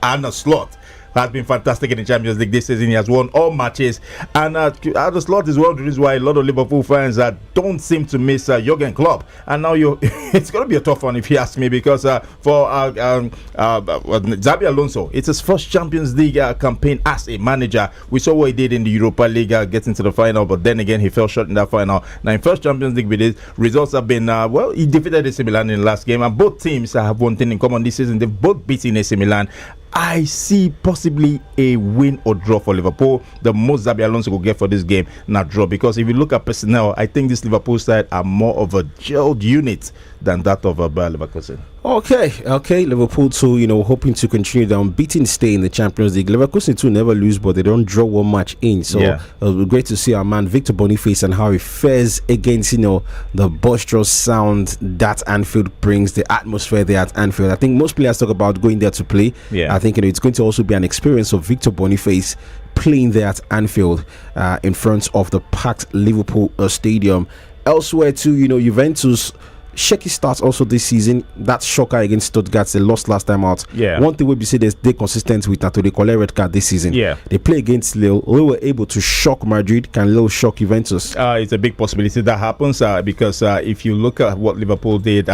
Arne Slot has been fantastic in the Champions League this season. He has won all matches, and Arne Slot is one of the reasons why a lot of Liverpool fans don't seem to miss Jurgen Klopp. And now it's going to be a tough one if you ask me, because for Xabi Alonso, it's his first Champions League campaign as a manager. We saw what he did in the Europa League, getting to the final, but then again he fell short in that final. Now in first Champions League with his results have been he defeated AC Milan in the last game, and both teams have one thing in common this season: they've both beaten AC Milan. I see possibly a win or draw for Liverpool. The most Xabi Alonso will get for this game, not draw, because if you look at personnel, I think this Liverpool side are more of a gelled unit than that of Bayer Leverkusen. Okay. Liverpool too, hoping to continue the unbeaten stay in the Champions League. Leverkusen too never lose, but they don't draw one match in. So it'll be great to see our man Victor Boniface and how he fares against, the boisterous sound that Anfield brings, the atmosphere there at Anfield. I think most players talk about going there to play. I think it's going to also be an experience of Victor Boniface playing there at Anfield in front of the packed Liverpool stadium. Elsewhere too, Juventus shaky start also this season. That shocker against Stuttgart, they lost last time out. One thing we be say they're consistent with that, they collect red card this season. They play against Lille. Lille were able to shock Madrid. Can Lille shock Juventus? It's a big possibility that happens because if you look at what Liverpool did,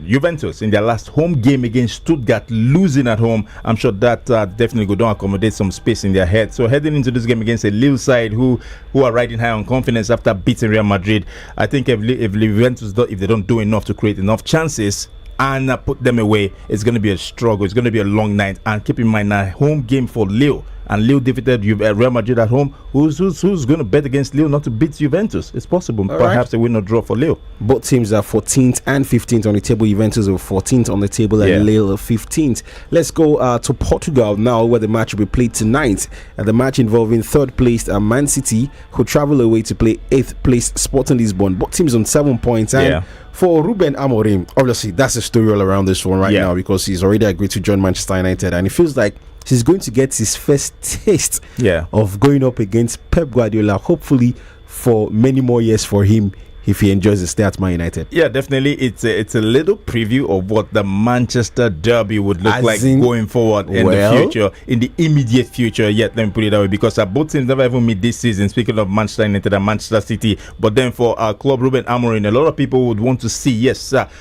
Juventus in their last home game against Stuttgart, losing at home, I'm sure that definitely going to accommodate some space in their head. So heading into this game against a Lille side who are riding high on confidence after beating Real Madrid, I think if Juventus, if they don't do enough to create enough chances and put them away, it's going to be a struggle. It's going to be a long night. And keep in mind, a home game for Lille, and Lille defeated Real Madrid at home. Who's going to bet against Lille not to beat Juventus? It's possible. Perhaps a win or draw for Lille. Both teams are 14th and 15th on the table. Juventus are 14th on the table and Lille are 15th. Let's go to Portugal now, where the match will be played tonight. The match involving third placed Man City, who travel away to play 8th placed Sporting Lisbon. Both teams on 7 points. And for Ruben Amorim, obviously that's a story all around this one now, because he's already agreed to join Manchester United, and it feels like he's going to get his first taste of going up against Pep Guardiola, hopefully for many more years for him, if he enjoys the stay at Man United. Yeah, definitely. It's a little preview of what the Manchester derby would look like going forward in the future, in the immediate future. Let me put it that way, because both teams never even meet this season. Speaking of Manchester United and Manchester City, but then for our club, Ruben Amorim, a lot of people would want to see,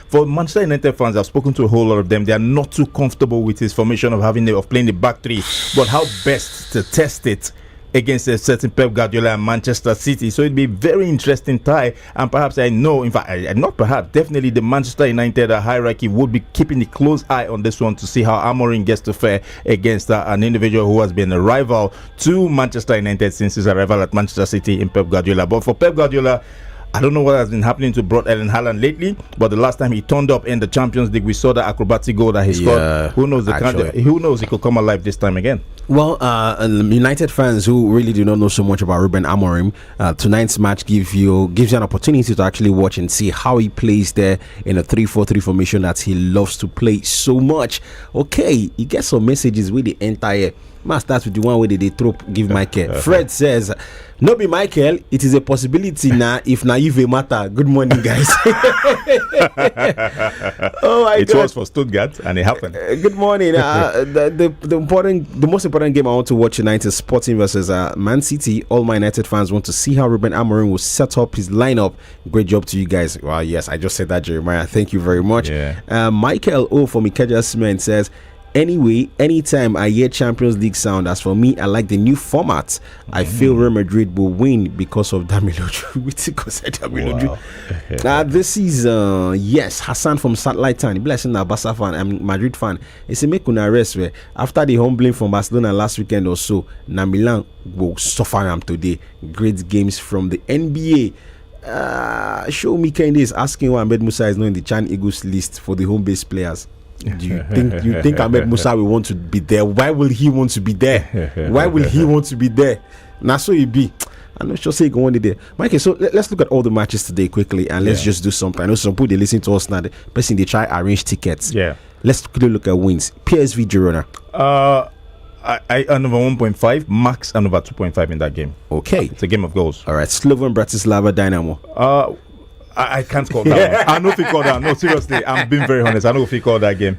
for Manchester United fans, I've spoken to a whole lot of them. They are not too comfortable with his formation of playing the back three, but how best to test it against a certain Pep Guardiola and Manchester City. So it'd be a very interesting tie, and perhaps definitely the Manchester United hierarchy would be keeping a close eye on this one to see how Amorim gets to fare against an individual who has been a rival to Manchester United since his arrival at Manchester City in Pep Guardiola. But for Pep Guardiola, I don't know what has been happening to Brot Erling Haaland lately, but the last time he turned up in the Champions League, we saw the acrobatic goal that he scored. Who knows? Who knows? He could come alive this time again. Well, United fans who really do not know so much about Ruben Amorim, tonight's match gives you an opportunity to actually watch and see how he plays there in a 3-4-3 formation that he loves to play so much. Okay, he gets some messages with the entire. Must start with the one where they throw give Michael. Fred says, "No be Michael, it is a possibility now if naive matter." Good morning, guys. Oh my God! It was for Stuttgart and it happened. Good morning. The most important important game I want to watch tonight is Sporting versus Man City. All my United fans want to see how Ruben Amorim will set up his lineup. Great job to you guys. Well, yes, I just said that, Jeremiah. Thank you very much. Michael O from Ikeja Cement says, anyway, anytime I hear Champions League sound, as for me, I like the new format. I feel Real Madrid will win because of Damiloju. This is yes, Hassan from Satellite Town. Blessing a Barca fan, I'm Madrid fan. It's a make una rest where after the humbling from Barcelona last weekend or so, Milan will suffer them today. Great games from the NBA. Show me Kende is asking why Ahmed Musa is not in the Chan Eagles list for the home base players. Do you think Ahmed Musa will want to be there? Why will he want to be there? Why will he want to be there? Now so he be. I'm not sure say go on there. Mikey, so let's look at all the matches today quickly and let's just do something. I know some people they listen to us now. The person they try arrange tickets. Yeah. Let's quickly look at wins. PSV Girona. I earn over 1.5, max and over 2.5 in that game. Okay. It's a game of goals. All right. Slovan Bratislava Dynamo. I can't call that one. I know if you call that. No, seriously, I'm being very honest. I know if you call that game.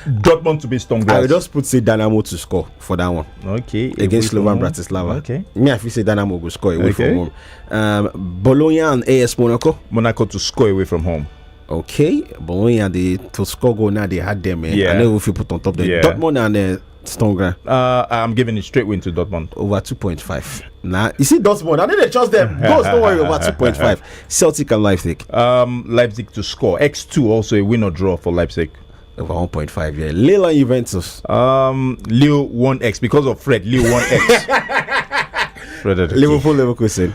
Dortmund to be Stoneglass. I will just put say Dynamo to score for that one. Okay. Against Slovan Bratislava. Okay. Yeah, if you say Dynamo will score away from home. Bologna and AS Monaco. Monaco to score away from home. Okay. Bologna to score goal now they had them. Yeah. I know if you put on top there. Yeah. Dortmund and Stoneglass. I'm giving it straight win to Dortmund. Over 2.5. Nah, you see Dortmund. I need to trust them. Goals, don't worry, over 2.5. Celtic and Leipzig. Leipzig to score. X2 also a win or draw for Leipzig. Over 1.5. Yeah. Lille and Juventus. Lille 1x because of Fred. Lille 1x. Liverpool Leverkusen.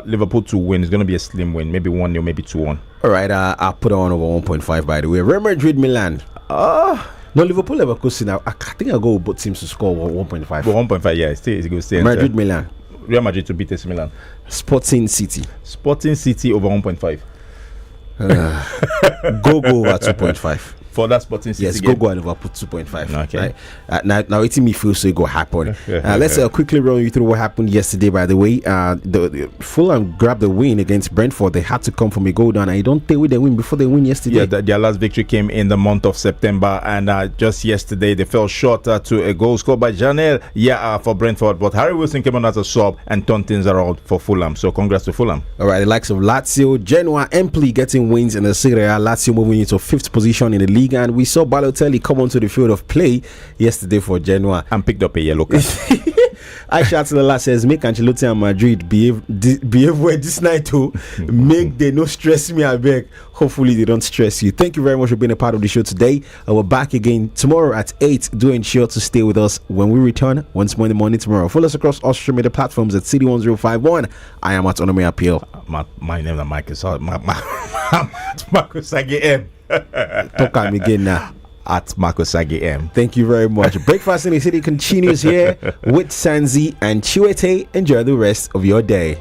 Liverpool to win. It's going to be a slim win. Maybe 1-0, maybe 2-1. All right. I'll put on over 1.5 by the way. Real Madrid Milan. No, Liverpool Leverkusen. I think I'll go with both teams to score 1.5. But 1.5, yeah. It's going to stay. Madrid Milan. Real Madrid to beat AC Milan. Sporting City. Sporting City over 1.5. Go over 2.5. For that Sporting City yes, game. go and Liverpool 2.5. Okay. Right? Now it's me feel so go happen. Let's quickly run you through what happened yesterday. By the way, the Fulham grabbed the win against Brentford. They had to come from a goal down. I don't think they win before they win yesterday. Yeah, their last victory came in the month of September, and just yesterday they fell short to a goal scored by Janelle. For Brentford, but Harry Wilson came on as a sub and turned things around for Fulham. So congrats to Fulham. All right, the likes of Lazio, Genoa, Empoli getting wins in the Serie A. Lazio moving into 5th position in the league. And we saw Balotelli come onto the field of play yesterday for Genoa and picked up a yellow card. Aisha Atilala says, make Ancelotti and Madrid behave well this night to make they no stress me, I beg. Hopefully they don't stress you. Thank you very much for being a part of the show today. We're back again tomorrow at 8. Do ensure to stay with us when we return once more in the morning tomorrow. Follow us across all social media platforms at City1051. I am at Onome Appeal. My name is Marcus. Marcus Sagi M. Talk at me again now. At Marcus Sagi M. Thank you very much. Breakfast in the City continues here with Sanzi and Chiwete. Enjoy the rest of your day.